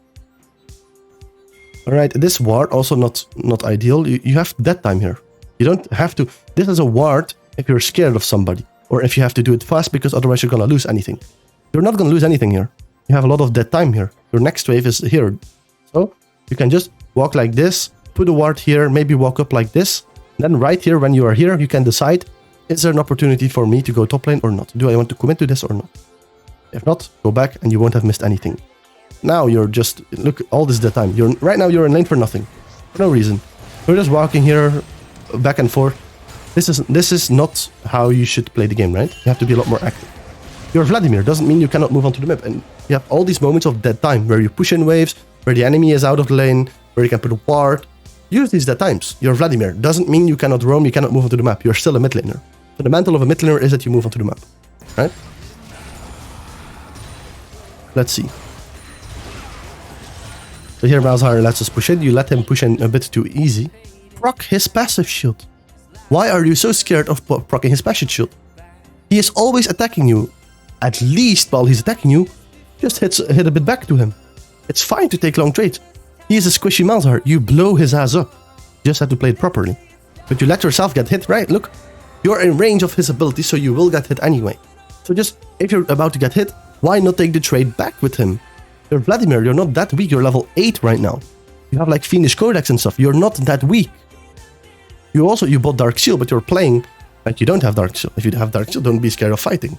Alright, this ward also not ideal. You have dead time here. You don't have to... This is a ward if you're scared of somebody, or if you have to do it fast, because otherwise you're gonna lose anything. You're not gonna lose anything here. You have a lot of dead time here. Your next wave is here. So you can just walk like this, put a ward here, maybe walk up like this. Then right here, when you are here, you can decide, is there an opportunity for me to go top lane or not? Do I want to commit to this or not? If not, go back and you won't have missed anything. Now you're just, look, all this dead time. Right now you're in lane for nothing. For no reason. You're just walking here, back and forth. This is not how you should play the game, right? You have to be a lot more active. You're Vladimir, doesn't mean you cannot move on to the map. And you have all these moments of dead time, where you push in waves, where the enemy is out of the lane, where you can put a ward. Use these dead times. You're Vladimir, doesn't mean you cannot roam, you cannot move onto the map. You're still a mid laner. So the mantle of a mid laner is that you move onto the map, right? Let's see. So here Malzahar lets us push in. You let him push in a bit too easy. Proc his passive shield. Why are you so scared of proccing his passive shield? He is always attacking you. At least while he's attacking you, just hit a bit back to him. It's fine to take long trades. He is a squishy Malzahar. You blow his ass up. You just have to play it properly. But you let yourself get hit, right? Look, you're in range of his ability, so you will get hit anyway. So just, if you're about to get hit, why not take the trade back with him? You're Vladimir, you're not that weak. You're level 8 right now. You have like Fiendish Codex and stuff. You're not that weak. You bought Dark Shield, but you're playing like you don't have Dark Shield. If you have Dark Shield, don't be scared of fighting.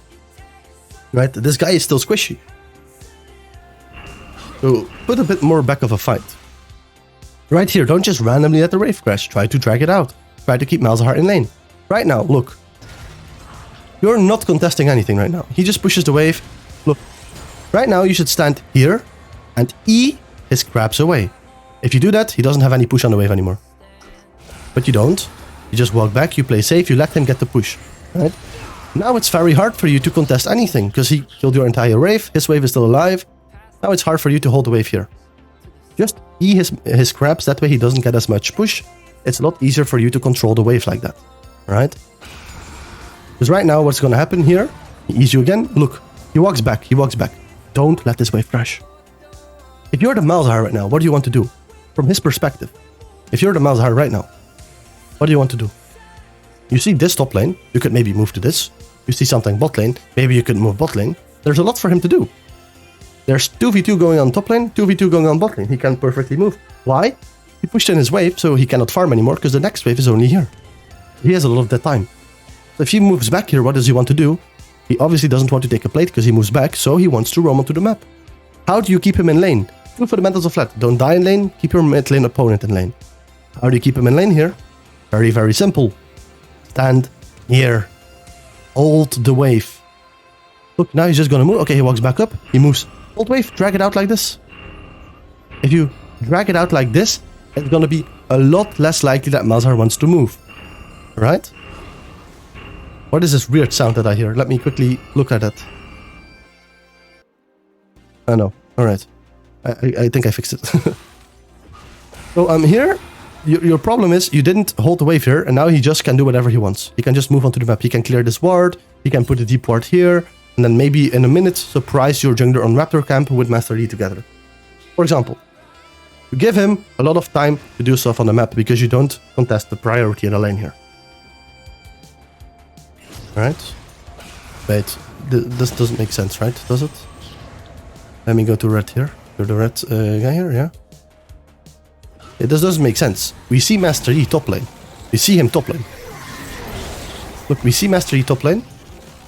Right? This guy is still squishy. So put a bit more back of a fight. Right here, don't just randomly let the wave crash. Try to drag it out. Try to keep Malzahar in lane. Right now, look. You're not contesting anything right now. He just pushes the wave. Look. Right now, you should stand here and E his crabs away. If you do that, he doesn't have any push on the wave anymore. But you don't. You just walk back, you play safe, you let him get the push. Right? Now it's very hard for you to contest anything, because he killed your entire wave. His wave is still alive. Now it's hard for you to hold the wave here. Just E his crabs, that way he doesn't get as much push. It's a lot easier for you to control the wave like that. Right? Because right now what's gonna happen here, he E's you again. Look, he walks back, Don't let this wave crash. If you're the Malzahar right now, what do you want to do? From his perspective. If you're the Malzahar right now, what do you want to do? You see this top lane, you could maybe move to this. You see something bot lane, maybe you could move bot lane. There's a lot for him to do. There's 2v2 going on top lane, 2v2 going on bot lane. He can perfectly move. Why? He pushed in his wave, so he cannot farm anymore, because the next wave is only here. He has a lot of that time. So if he moves back here, what does he want to do? He obviously doesn't want to take a plate because he moves back, so he wants to roam onto the map. How do you keep him in lane? 2 fundamentals of flat. Don't die in lane, keep your mid lane opponent in lane. How do you keep him in lane here? Very, very simple. Stand here. Hold the wave. Look, now he's just gonna move. Okay, he walks back up. He moves. Hold wave, drag it out like this. If you drag it out like this, it's gonna be a lot less likely that Malzahar wants to move. Right? What is this weird sound that I hear? Let me quickly look at it. Oh no. Alright. I think I fixed it. So here, your problem is you didn't hold the wave here, and now he just can do whatever he wants. He can just move onto the map. He can clear this ward, he can put a deep ward here, and then maybe in a minute surprise your jungler on Raptor camp with Master Yi together. For example, you give him a lot of time to do stuff on the map because you don't contest the priority in the lane here. Alright? Wait, this doesn't make sense, right? Does it? Let me go to red here. You're the red guy here, yeah? This doesn't make sense. We see Master Yi top lane. We see him top lane. Look, we see Master Yi top lane,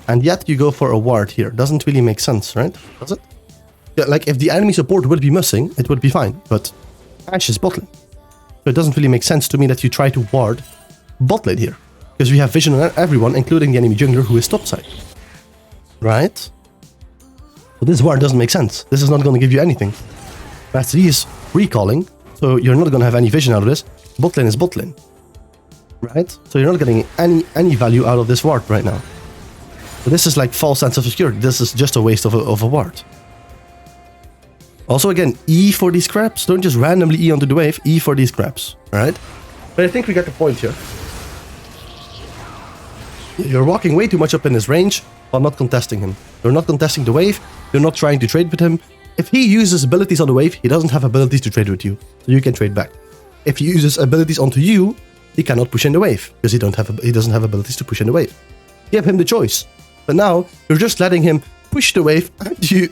and yet you go for a ward here. Doesn't really make sense, right? Does it? Yeah, like if the enemy support would be missing, it would be fine, but Ashe is bot lane. So it doesn't really make sense to me that you try to ward bot lane here. Because we have vision on everyone, including the enemy jungler who is topside. Right? So this ward doesn't make sense. This is not going to give you anything. Master Yi is recalling, so you're not going to have any vision out of this. Bot lane is bot lane. Right? So you're not getting any value out of this ward right now. So this is like false sense of security. This is just a waste of a ward. Also, again, E for these crabs. Don't just randomly E onto the wave. E for these crabs. Alright? But I think we get the point here. You're walking way too much up in his range while not contesting him. You're not contesting the wave. You're not trying to trade with him. If he uses abilities on the wave, he doesn't have abilities to trade with you. So you can trade back. If he uses abilities onto you, he cannot push in the wave. Because he doesn't have abilities to push in the wave. Give him the choice. But now, you're just letting him push the wave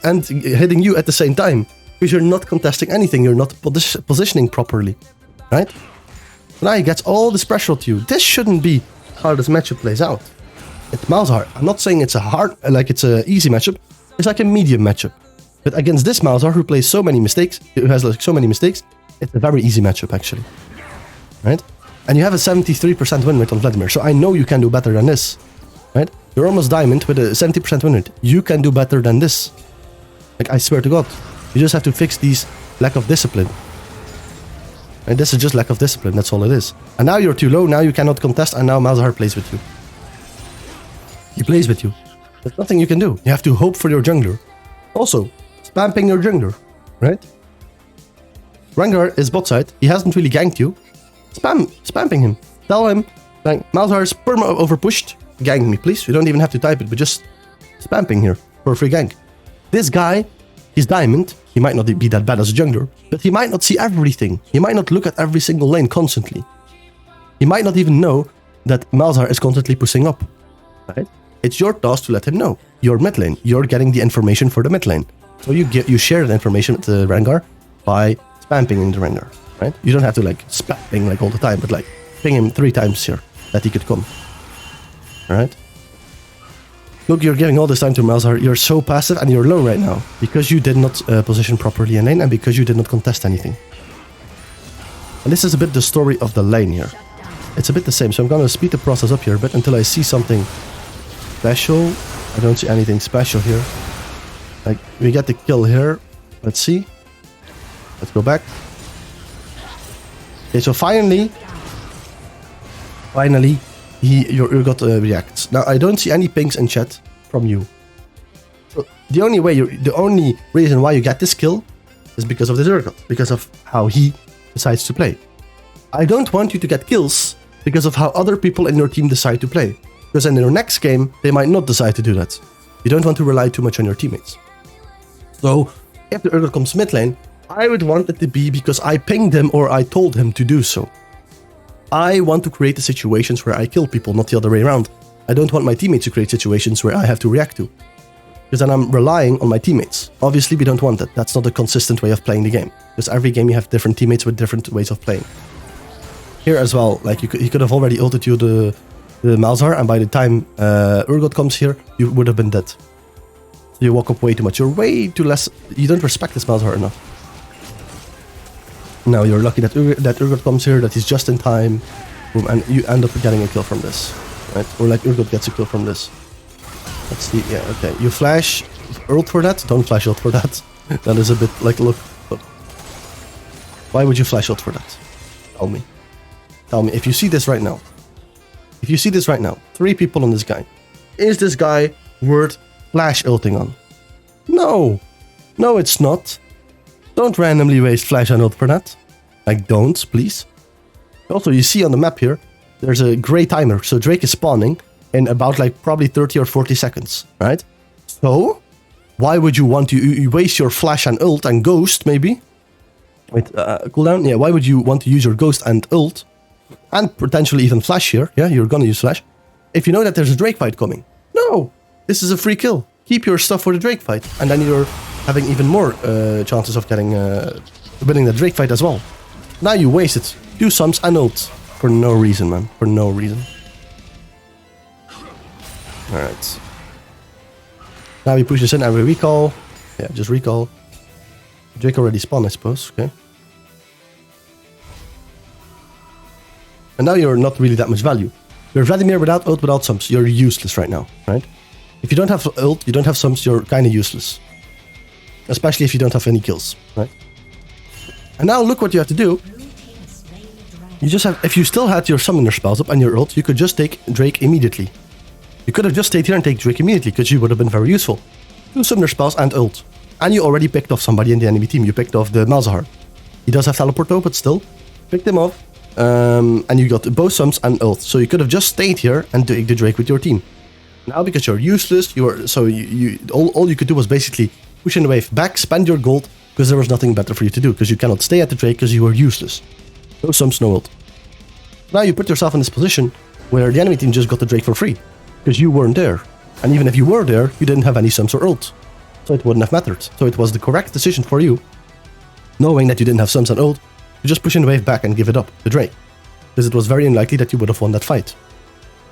and hitting you at the same time. Because you're not contesting anything. You're not positioning properly. Right? So now he gets all this pressure to you. This shouldn't be how this matchup plays out. It's Malzahar. I'm not saying it's it's a easy matchup. It's like a medium matchup. But against this Malzahar who plays so many mistakes, who has like so many mistakes, it's a very easy matchup actually. Right? And you have a 73% win rate on Vladimir. So I know you can do better than this. Right? You're almost diamond with a 70% win rate. You can do better than this. Like, I swear to God. You just have to fix these lack of discipline. And this is just lack of discipline. That's all it is. And now you're too low. Now you cannot contest. And now Malzahar plays with you. He plays with you. There's nothing you can do. You have to hope for your jungler. Also, spamming your jungler. Right? Rengar is bot side. He hasn't really ganked you. Spamming him. Tell him, like, Malzahar is perma overpushed. Gank me, please. You don't even have to type it, but just spamming here for a free gank. This guy, he's diamond. He might not be that bad as a jungler, but he might not see everything. He might not look at every single lane constantly. He might not even know that Malzahar is constantly pushing up. Right? It's your task to let him know. You're mid lane. You're getting the information for the mid lane. So you share the information with the Rengar by spamming in the Rengar. Right? You don't have to like spamming like all the time, but like ping him 3 times here that he could come. Alright? Look, you're giving all this time to Malzahar. You're so passive and you're low right now. Because you did not position properly in lane and because you did not contest anything. And this is a bit the story of the lane here. It's a bit the same. So I'm going to speed the process up here a bit until I see something special. I don't see anything special here. Like, we get the kill here. Let's see. Let's go back. Okay, so finally, your Urgot reacts. Now, I don't see any pings in chat from you. So the only reason why you get this kill is because of this Urgot, because of how he decides to play. I don't want you to get kills because of how other people in your team decide to play. Because in your next game, they might not decide to do that. You don't want to rely too much on your teammates. So, if the Urgot comes mid lane, I would want it to be because I pinged him or I told him to do so. I want to create the situations where I kill people, not the other way around. I don't want my teammates to create situations where I have to react to. Because then I'm relying on my teammates. Obviously, we don't want that. That's not a consistent way of playing the game. Because every game you have different teammates with different ways of playing. Here as well, like he could have already ulted you the Malzahar, and by the time Urgot comes here, you would have been dead. So you walk up way too much. You're way too less. You don't respect this Malzahar enough. Now you're lucky that Urgot comes here, that he's just in time, boom, and you end up getting a kill from this, right? Or like Urgot gets a kill from this. Let's see, yeah, okay. You flash ult for that? Don't flash ult for that. That is a bit like, look. Why would you flash ult for that? Tell me. Tell me, if you see this right now. If you see this right now, 3 people on this guy. Is this guy worth flash ulting on? No. No, it's not. Don't randomly waste flash and ult for that. Like, don't, please. Also, you see on the map here, there's a gray timer. So Drake is spawning in about like probably 30 or 40 seconds, right? So, why would you want to waste your flash and ult and ghost, maybe? Wait, cooldown? Yeah, why would you want to use your ghost and ult? And potentially even flash here. Yeah, you're gonna use flash. If you know that there's a Drake fight coming. No! This is a free kill. Keep your stuff for the Drake fight. And then you're having even more chances of getting winning the Drake fight as well. Now you wasted 2 sums and ult. For no reason, man. For no reason. Alright. Now we push this in and we recall. Yeah, just recall. Drake already spawned, I suppose. Okay. And now you're not really that much value. You're Vladimir without ult, without sums. You're useless right now, right? If you don't have ult, you don't have sums, you're kind of useless. especially if you don't have any kills, right? And now look what you have to do. You just have, if you still had your summoner spells up and your ult, you could just take Drake immediately. You could have just stayed here and take Drake immediately, because you would have been very useful. 2 summoner spells and ult. And you already picked off somebody in the enemy team. You picked off the Malzahar. He does have teleport though, but still. Picked him off. And you got both sums and ult. So you could have just stayed here and take the Drake with your team. Now, because you're useless, all you could do was basically push in the wave back, spend your gold, because there was nothing better for you to do, because you cannot stay at the Drake because you were useless. No sums, no ult. Now you put yourself in this position where the enemy team just got the Drake for free, because you weren't there. And even if you were there, you didn't have any sums or ult. So it wouldn't have mattered. So it was the correct decision for you, knowing that you didn't have sums and ult, to just push in the wave back and give it up to Drake. Because it was very unlikely that you would have won that fight.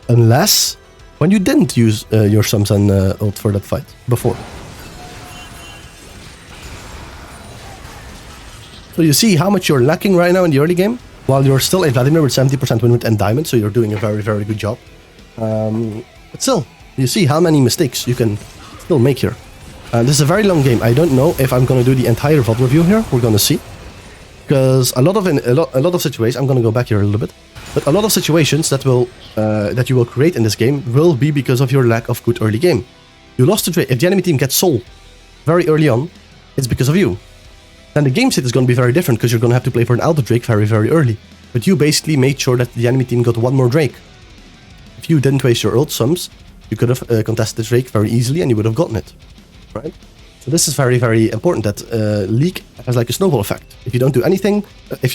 Unless when you didn't use your sums and ult for that fight before. So you see how much you're lacking right now in the early game, while you're still a Vladimir with 70% win with end diamond, so you're doing a very, very good job. But still, you see how many mistakes you can still make here. This is a very long game. I don't know if I'm going to do the entire VOD review here. We're going to see. Because a lot of situations, I'm going to go back here a little bit, but a lot of situations that you will create in this game will be because of your lack of good early game. You lost the Drake. If the enemy team gets Soul very early on, it's because of you. Then the game state is going to be very different, because you're going to have to play for an Elder Drake very, very early. But you basically made sure that the enemy team got one more Drake. If you didn't waste your ult sums, you could have contested the Drake very easily and you would have gotten it. Right? So this is very, very important, that League has like a snowball effect. If you don't do anything, if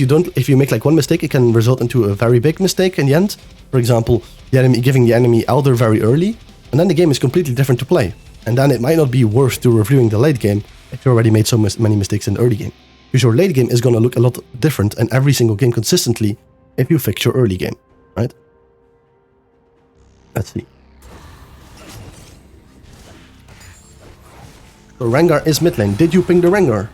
you make like one mistake, it can result into a very big mistake in the end. For example, giving the enemy Elder very early, and then the game is completely different to play. And then it might not be worth to reviewing the late game if you already made so many mistakes in the early game. Because your late game is going to look a lot different in every single game consistently if you fix your early game, right? Let's see. So Rengar is mid lane. Did you ping the Rengar?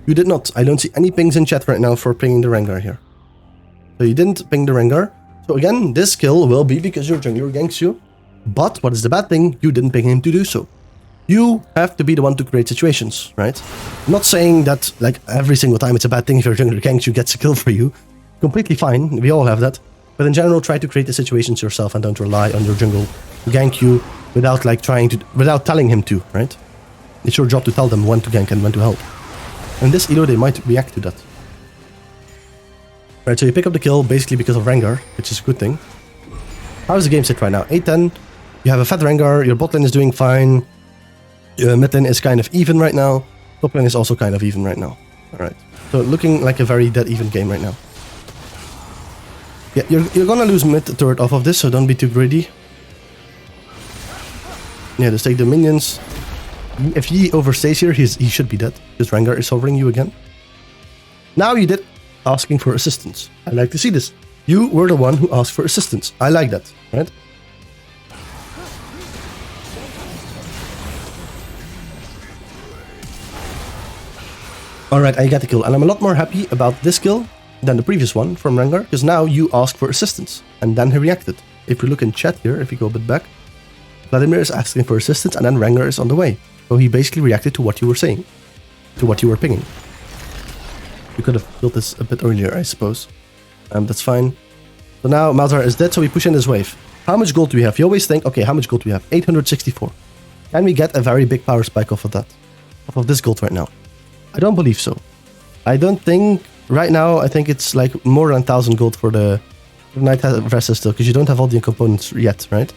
You did not. I don't see any pings in chat right now for pinging the Rengar here. So you didn't ping the Rengar. So again, this kill will be because your jungler ganks you. But what is the bad thing? You didn't ping him to do so. You have to be the one to create situations, right? I'm not saying that like every single time it's a bad thing if your jungler ganks you, gets a kill for you. Completely fine. We all have that. But in general, try to create the situations yourself and don't rely on your jungle to gank you without like without telling him to, right? It's your job to tell them when to gank and when to help. And this Elo, they might react to that. Right, so you pick up the kill basically because of Rengar, which is a good thing. How is the game set right now? 8-10. You have a fat Rengar, your bot lane is doing fine. Mid lane is kind of even right now. Top lane is also kind of even right now. Alright, so looking like a very dead even game right now. Yeah, you're gonna lose mid turret off of this, so don't be too greedy. Yeah, just take the minions. If he overstays here, he should be dead, because Rengar is hovering you again. Now you did asking for assistance. I like to see this. You were the one who asked for assistance. I like that, right? Alright, I got the kill, and I'm a lot more happy about this kill than the previous one from Rengar, because now you asked for assistance, and then he reacted. If you look in chat here, if you go a bit back, Vladimir is asking for assistance, and then Rengar is on the way. So he basically reacted to what you were saying, to what you were pinging. You could have built this a bit earlier, I suppose. That's fine. So now Malzahar is dead, so we push in this wave. How much gold do we have? You always think, okay, how much gold do we have? 864. Can we get a very big power spike off of that? Off of this gold right now? I don't believe so. I don't think, right now, I think it's like more than 1000 gold for the Night Harvester still, because you don't have all the components yet, right?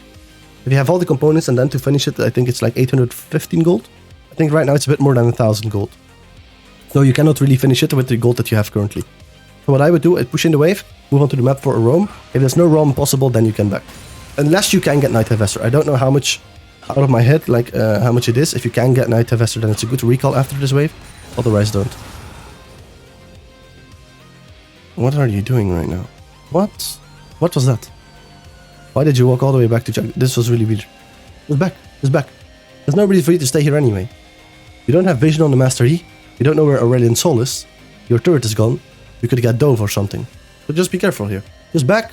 If you have all the components and then to finish it, I think it's like 815 gold. I think right now it's a bit more than 1000 gold. So you cannot really finish it with the gold that you have currently. So what I would do, I'd push in the wave, move on to the map for a roam. If there's no roam possible, then you can back. Unless you can get Night Harvester. I don't know how much out of my head, like how much it is. If you can get Night Harvester, then it's a good recall after this wave. Otherwise, don't. What are you doing right now? What? What was that? Why did you walk all the way back to Jug? This was really weird. It's back. It's back. There's no reason for you to stay here anyway. You don't have vision on the Master E. You don't know where Aurelian Soul is. Your turret is gone. You could get Dove or something. So just be careful here. Just back.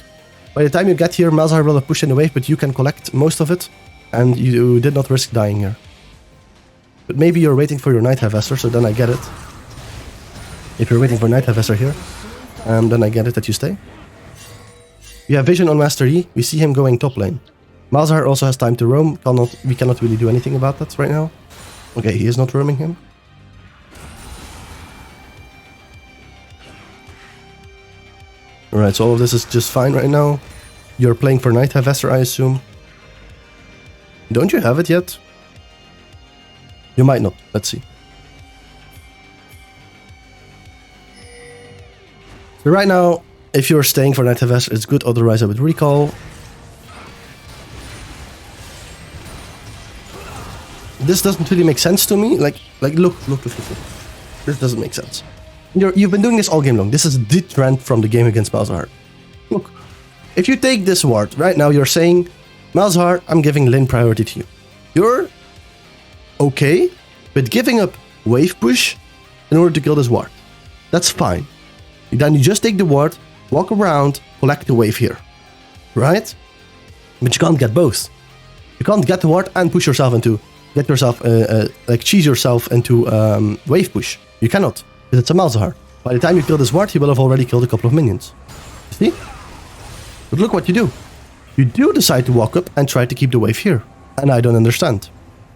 By the time you get here, Malzahar will have pushed in the wave, but you can collect most of it. And you did not risk dying here. But maybe you're waiting for your Night Harvester, so then I get it. If you're waiting for Night Harvester here, then I get it that you stay. We have vision on Master Yi. We see him going top lane. Malzahar also has time to roam. We cannot really do anything about that right now. Okay, he is not roaming him. Alright, so all of this is just fine right now. You're playing for Night Harvester, I assume. Don't you have it yet? You might not. Let's see. So right now, if you're staying for Night Harvester, it's good. Otherwise, I would recall. This doesn't really make sense to me. Like, look. This doesn't make sense. You've been doing this all game long. This is the trend from the game against Malzahar. Look, if you take this ward, right now you're saying, Malzahar, I'm giving lane priority to you. You're okay with giving up wave push in order to kill this ward. That's fine. Then you just take the ward, walk around, collect the wave here. Right? But you can't get both. You can't get the ward and push yourself into, cheese yourself into wave push. You cannot. Because it's a Malzahar. By the time you kill this ward, he will have already killed a couple of minions. See? But look what you do. You do decide to walk up and try to keep the wave here. And I don't understand.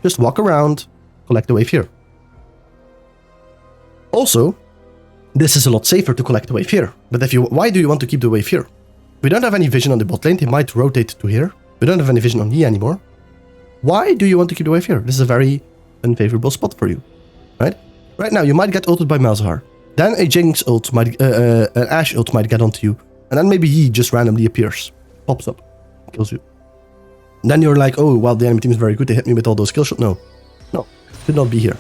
Just walk around, collect the wave here. Also, this is a lot safer to collect the wave here. But why do you want to keep the wave here? We don't have any vision on the bot lane. They might rotate to here. We don't have any vision on Yi anymore. Why do you want to keep the wave here? This is a very unfavorable spot for you. Right? Right now, you might get ulted by Malzahar. Then a Jinx ult might, an Ashe ult might get onto you. And then maybe Yi just randomly appears. Pops up. Kills you. And then you're like, oh, well, the enemy team is very good. They hit me with all those kill shots. No. Should not be here.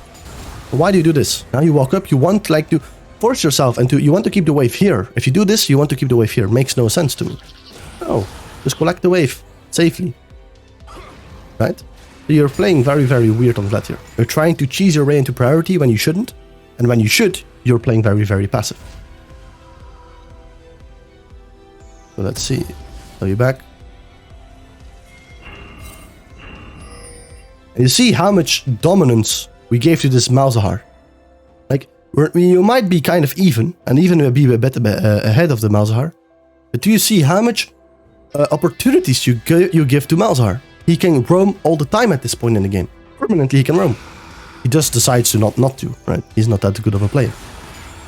Why do you do this? Now you walk up. You want to force yourself into... You want to keep the wave here. If you do this, you want to keep the wave here. Makes no sense to me. No. Just collect the wave. Safely. Right? So you're playing very, very weird on Vlad here. You're trying to cheese your way into priority when you shouldn't. And when you should, you're playing very, very passive. So let's see. Are you back? And you see how much dominance we gave to this Malzahar. Like, you might be kind of even, and even be a bit ahead of the Malzahar. But do you see how much opportunities you give to Malzahar? He can roam all the time at this point in the game. Permanently he can roam. He just decides to not to, right? He's not that good of a player.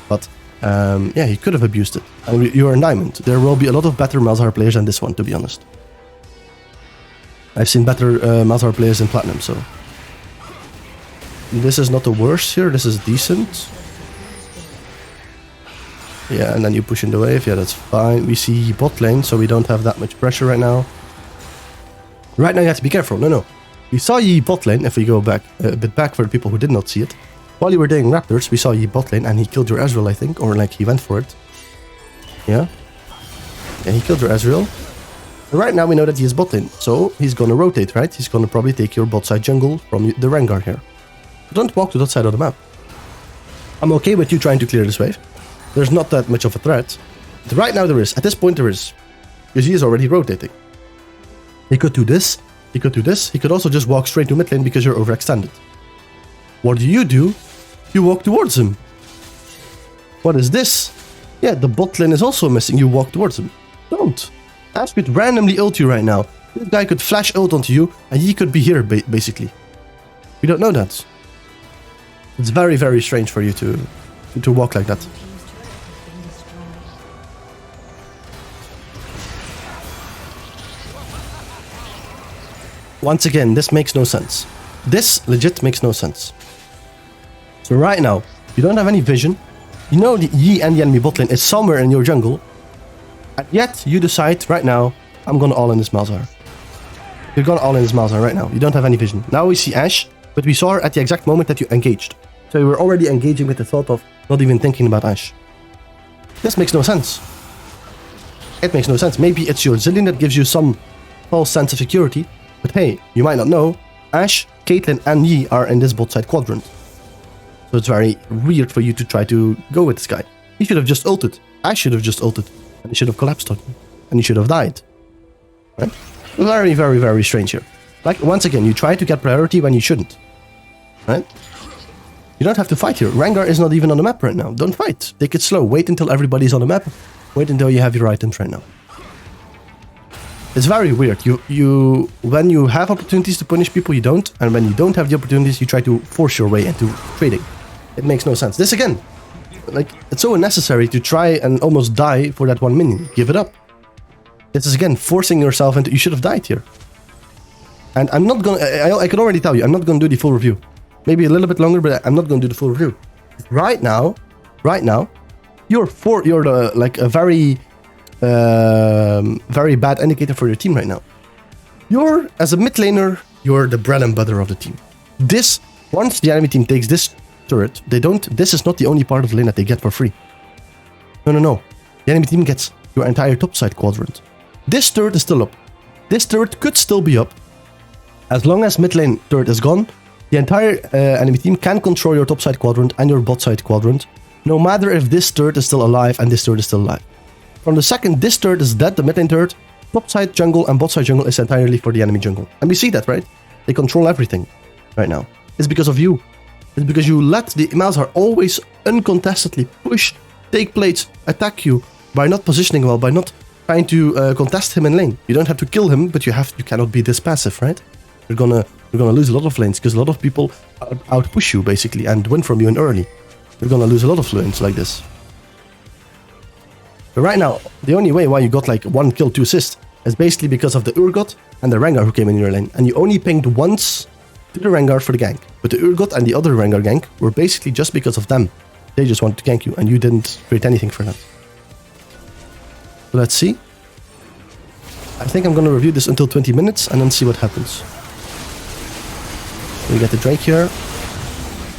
But, yeah, he could have abused it. And you're in Diamond. There will be a lot of better Malzahar players than this one, to be honest. I've seen better Malzahar players in Platinum, so... This is not the worst here, this is decent. Yeah, and then you push in the wave, yeah, that's fine. We see bot lane, so we don't have that much pressure right now. Right now you have to be careful, no. We saw Yi bot lane, if we go back a bit back for the people who did not see it. While you were doing Raptors, we saw Yi bot lane and he killed your Ezreal, I think, or like he went for it. Yeah, he killed your Ezreal. Right now we know that he is bot lane, so he's gonna rotate, right? He's gonna probably take your bot side jungle from the Rengar here. So don't walk to that side of the map. I'm okay with you trying to clear this wave. There's not that much of a threat. But right now there is. At this point there is. Because he is already rotating. He could do this. He could do this. He could also just walk straight to mid lane because you're overextended. What do? You walk towards him. What is this? Yeah, the bot lane is also missing. You walk towards him. Don't. Ash could randomly ult you right now. This guy could flash ult onto you and he could be here basically. We don't know that. It's very, very strange for you to walk like that. Once again, this makes no sense. This legit makes no sense. So right now, you don't have any vision. You know the Yi and the enemy bot lane is somewhere in your jungle. And yet, you decide right now, I'm gonna all in this Malzahar. You're gonna all in this Malzahar right now. You don't have any vision. Now we see Ashe, but we saw her at the exact moment that you engaged. So you were already engaging with the thought of not even thinking about Ashe. This makes no sense. It makes no sense. Maybe it's your Zillion that gives you some false sense of security. But hey, you might not know, Ashe, Caitlyn and Yi are in this bot side quadrant. So it's very weird for you to try to go with this guy. He should have just ulted. Ashe should have just ulted. And he should have collapsed on you. And he should have died. Right? Very, very, very strange here. Like, once again, you try to get priority when you shouldn't. Right? You don't have to fight here. Rengar is not even on the map right now. Don't fight. Take it slow. Wait until everybody's on the map. Wait until you have your items right now. It's very weird. When you have opportunities to punish people, you don't. And when you don't have the opportunities, you try to force your way into trading. It makes no sense. This again, like, it's so unnecessary to try and almost die for that one minion. Give it up. This is again forcing yourself into. You should have died here. And I'm not gonna. I can already tell you, I'm not gonna do the full review. Maybe a little bit longer, but I'm not gonna do the full review. Right now, you're like a very bad indicator for your team right now. You're, as a mid laner, you're the bread and butter of the team. Once the enemy team takes this turret, this is not the only part of the lane that they get for free. No. The enemy team gets your entire topside quadrant. This turret is still up. This turret could still be up. As long as mid lane turret is gone, the entire enemy team can control your topside quadrant and your bot side quadrant, no matter if this turret is still alive and this turret is still alive. From the second this turret is dead, the mid lane turret, top side jungle and bot side jungle is entirely for the enemy jungle. And we see that, right? They control everything right now. It's because of you. It's because you let the Malzahar always uncontestedly push, take plates, attack you by not positioning well, by not trying to contest him in lane. You don't have to kill him, but you cannot be this passive, right? You're gonna lose a lot of lanes because a lot of people outpush you basically and win from you in early. You're gonna lose a lot of lanes like this. But right now, the only way why you got like 1 kill, 2 assists is basically because of the Urgot and the Rengar who came in your lane. And you only pinged once to the Rengar for the gank. But the Urgot and the other Rengar gank were basically just because of them. They just wanted to gank you and you didn't create anything for them. Let's see. I think I'm gonna review this until 20 minutes and then see what happens. We get the Drake here.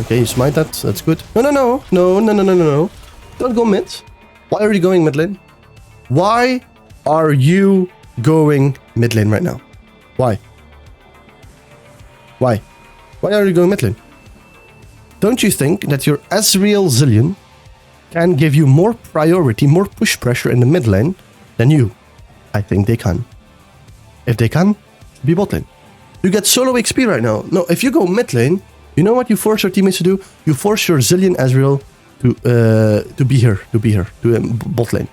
Okay, you smite that. That's good. No. Don't go mid. Why are you going mid lane? Why are you going mid lane right now? Why? Why are you going mid lane? Don't you think that your Ezreal Zillion can give you more priority, more push pressure in the mid lane than you? I think they can. If they can, be bot lane. You get solo XP right now. No, if you go mid lane, you know what you force your teammates to do? You force your Zillion Ezreal to be here, to bot lane.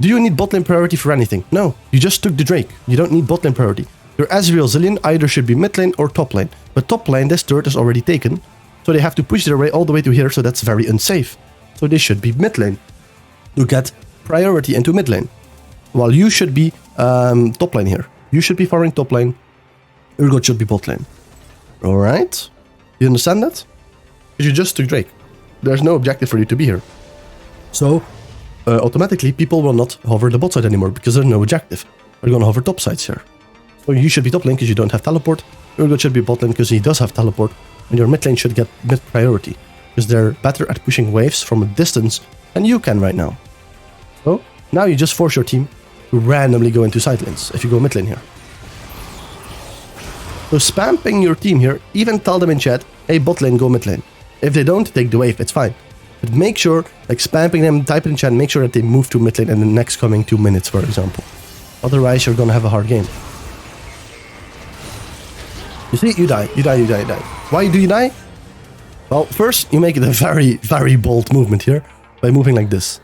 Do you need bot lane priority for anything? No, you just took the Drake. You don't need bot lane priority. Your Ezreal Zillion either should be mid lane or top lane. But top lane, this turret is already taken. So they have to push their way all the way to here, so that's very unsafe. So they should be mid lane to get priority into mid lane. While you should be top lane here. You should be farming top lane. Urgot should be bot lane. Alright? You understand that? Because you just took Drake. There's no objective for you to be here. So, automatically, people will not hover the bot side anymore because there's no objective. They're gonna hover top sides here. So you should be top lane because you don't have teleport. Urgot should be bot lane because he does have teleport. And your mid lane should get mid priority. Because they're better at pushing waves from a distance than you can right now. So, now you just force your team to randomly go into side lanes if you go mid lane here. So spamming your team here, even tell them in chat, hey, bot lane, go mid lane. If they don't, take the wave, it's fine. But make sure, like spamming them, type it in chat, make sure that they move to mid lane in the next coming 2 minutes, for example. Otherwise, you're gonna have a hard game. You see, you die. Why do you die? Well, first, you make it a very, very bold movement here by moving like this.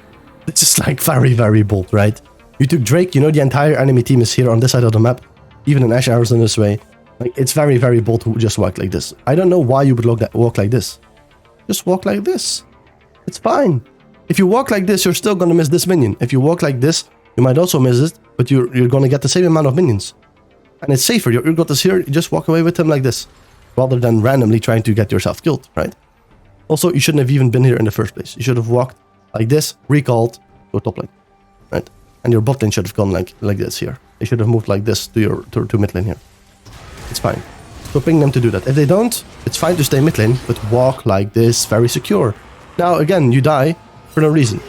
It's just like very, very bold, right? You took Drake, you know the entire enemy team is here on this side of the map. Even an Ashe arrows in this way. Like, it's very, very bold to just walk like this. I don't know why you would walk like this. Just walk like this. It's fine. If you walk like this, you're still gonna miss this minion. If you walk like this, you might also miss it, but you're gonna get the same amount of minions. And it's safer. Your Urgot is here, you just walk away with him like this. Rather than randomly trying to get yourself killed, right? Also, you shouldn't have even been here in the first place. You should have walked like this, recalled, go top lane, right? And your bot lane should have gone like this here. They should have moved like this to your to mid lane here. It's fine. So ping them to do that. If they don't, it's fine to stay mid lane, but walk like this, very secure. Now, again, you die for no reason.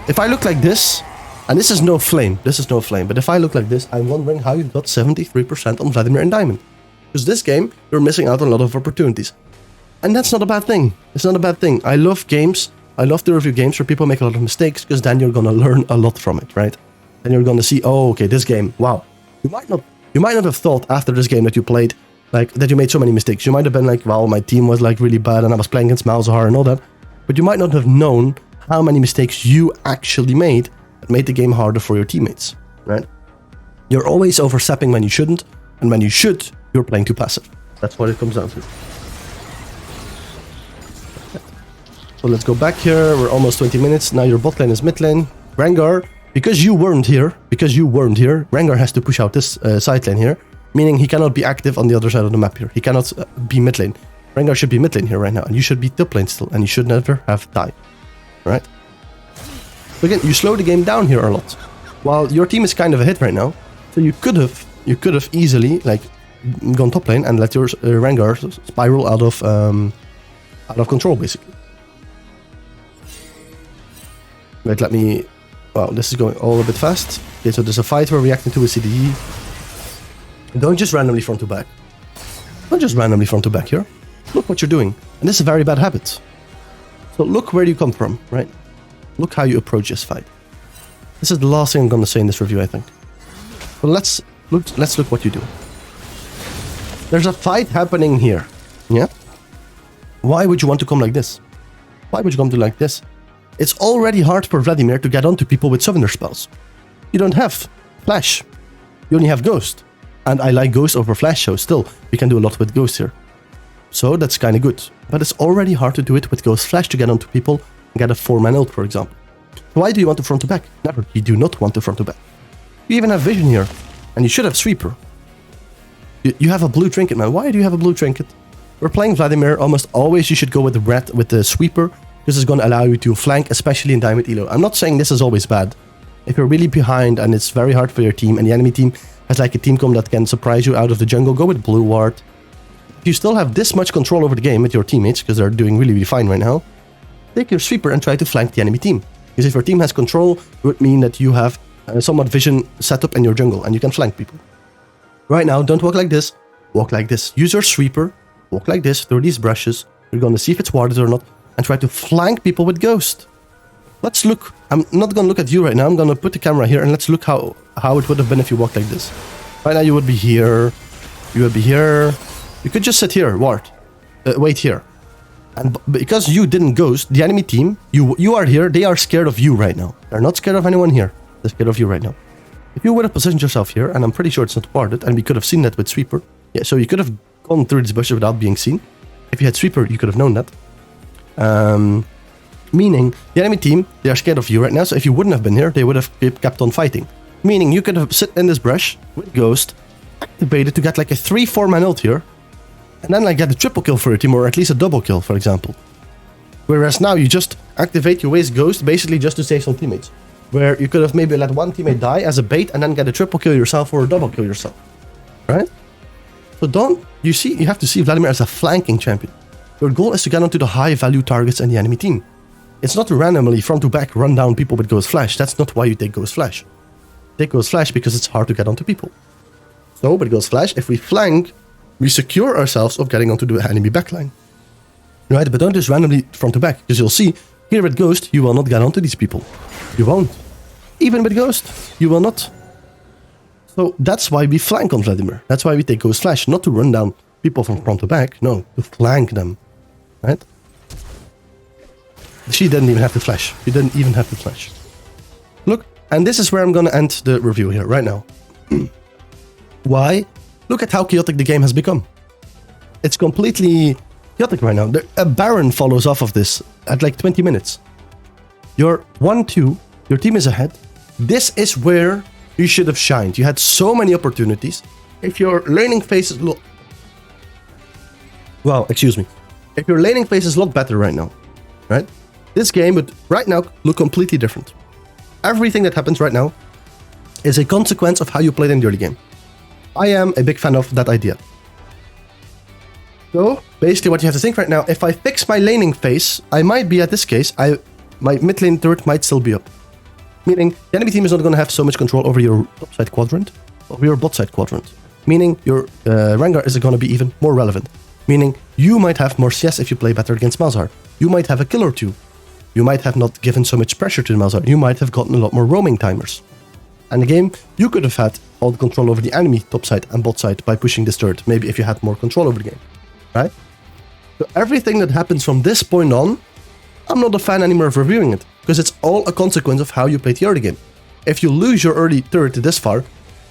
If I look like this, and this is no flame, but if I look like this, I'm wondering how you got 73% on Vladimir and Diamond. Because this game, you're missing out on a lot of opportunities. And that's not a bad thing. It's not a bad thing. I love games. I love to review games where people make a lot of mistakes, because then you're gonna learn a lot from it, right? Then you're gonna see, oh, okay, this game, wow. You might not have thought after this game that you played like that you made so many mistakes. You might have been like, well, my team was like really bad and I was playing against Malzahar and all that. But you might not have known how many mistakes you actually made that made the game harder for your teammates, right? You're always overstepping when you shouldn't, and when you should, you're playing too passive. That's what it comes down to. So let's go back here. We're almost 20 minutes. Now your bot lane is mid lane. Rengar, because you weren't here, Rengar has to push out this side lane here, meaning he cannot be active on the other side of the map here. He cannot be mid lane. Rengar should be mid lane here right now, and you should be top lane still, and you should never have died, right? So again, you slow the game down here a lot, while your team is kind of ahead right now. So you could have easily like gone top lane and let your Rengar spiral out of control, basically. Wait, let me. Wow, this is going all a bit fast. Okay, so there's a fight we're reacting to with CDE. Don't just randomly front to back. Don't just randomly front to back here. Look what you're doing. And this is a very bad habit. So look where you come from, right? Look how you approach this fight. This is the last thing I'm going to say in this review, I think. But let's look what you do. There's a fight happening here. Yeah? Why would you want to come like this? Why would you come to like this? It's already hard for Vladimir to get onto people with summoner spells. You don't have Flash. You only have Ghost. And I like Ghost over Flash, so still, we can do a lot with Ghost here. So that's kind of good. But it's already hard to do it with Ghost Flash to get onto people and get a 4-man ult, for example. Why do you want to front to back? Never. You do not want to front to back. You even have Vision here. And you should have Sweeper. You have a blue trinket, man. Why do you have a blue trinket? We're playing Vladimir. Almost always you should go with the red, with the Sweeper. This is going to allow you to flank, especially in Diamond Elo. I'm not saying this is always bad. If you're really behind and it's very hard for your team and the enemy team has like a team comp that can surprise you out of the jungle, go with Blue Ward. If you still have this much control over the game with your teammates, because they're doing really, really fine right now, take your Sweeper and try to flank the enemy team. Because if your team has control, it would mean that you have somewhat vision set up in your jungle and you can flank people. Right now, don't walk like this. Walk like this. Use your Sweeper. Walk like this through these brushes. We're going to see if it's warded or not. And try to flank people with Ghost. Let's look. I'm not going to look at you right now. I'm going to put the camera here and let's look how it would have been if you walked like this. Right now you would be here. You would be here. You could just sit here, ward. Wait here. And because you didn't Ghost, the enemy team, you are here, they are scared of you right now. They're not scared of anyone here. They're scared of you right now. If you would have positioned yourself here, and I'm pretty sure it's not warded, and we could have seen that with Sweeper. Yeah, so you could have gone through these bushes without being seen. If you had Sweeper, you could have known that. Meaning, the enemy team, they are scared of you right now, so if you wouldn't have been here, they would have kept on fighting. Meaning, you could have sit in this brush with Ghost, activated to get like a 3-4-man ult here, and then like get a triple kill for your team, or at least a double kill, for example. Whereas now, you just activate, you waste Ghost, basically just to save some teammates. Where you could have maybe let one teammate die as a bait, and then get a triple kill yourself, or a double kill yourself. Right? So you have to see Vladimir as a flanking champion. Your goal is to get onto the high-value targets in the enemy team. It's not to randomly front to back run down people with Ghost Flash. That's not why you take Ghost Flash. Take Ghost Flash because it's hard to get onto people. So with Ghost Flash, if we flank, we secure ourselves of getting onto the enemy backline. Right, but don't just randomly front to back, because you'll see, here with Ghost, you will not get onto these people. You won't. Even with Ghost, you will not. So that's why we flank on Vladimir. That's why we take Ghost Flash, not to run down people from front to back, no, to flank them. Right? She didn't even have to flash. She didn't even have to flash. Look, and this is where I'm gonna end the review here, right now. Why? Look at how chaotic the game has become. It's completely chaotic right now. A Baron follows off of this at like 20 minutes. You're 1-2, your team is ahead. This is where you should have shined. You had so many opportunities. If your laning phase is if your laning phase is a lot better right now, right? This game would right now look completely different. Everything that happens right now is a consequence of how you played in the early game. I am a big fan of that idea. So, basically what you have to think right now, if I fix my laning phase, I might be, at this case, my mid lane turret might still be up. Meaning, the enemy team is not going to have so much control over your top side quadrant, over your bot side quadrant. Meaning, your Rengar is going to be even more relevant. Meaning, you might have more CS if you play better against Malzahar. You might have a kill or two. You might have not given so much pressure to Malzahar. You might have gotten a lot more roaming timers. And the game, you could have had all the control over the enemy top side and bot side by pushing this turret, maybe if you had more control over the game, right? So everything that happens from this point on, I'm not a fan anymore of reviewing it, because it's all a consequence of how you played the early game. If you lose your early turret this far,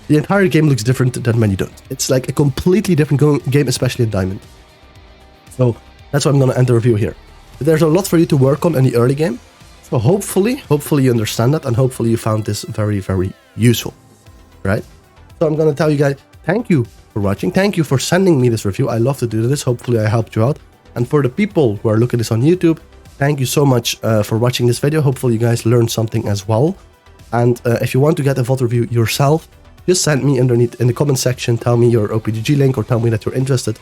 the entire game looks different than when you don't. It's like a completely different game, especially in Diamond. So that's why I'm going to end the review here. But there's a lot for you to work on in the early game. So hopefully you understand that, and hopefully you found this very, very useful, right? So I'm going to tell you guys, thank you for watching. Thank you for sending me this review. I love to do this. Hopefully I helped you out. And for the people who are looking at this on YouTube, thank you so much for watching this video. Hopefully you guys learned something as well. And if you want to get a VOD review yourself, just send me underneath in the comment section, tell me your OPGG link or tell me that you're interested,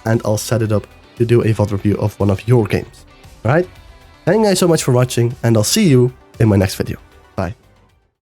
and I'll set it up to do a VOD review of one of your games. Alright? Thank you guys so much for watching, and I'll see you in my next video.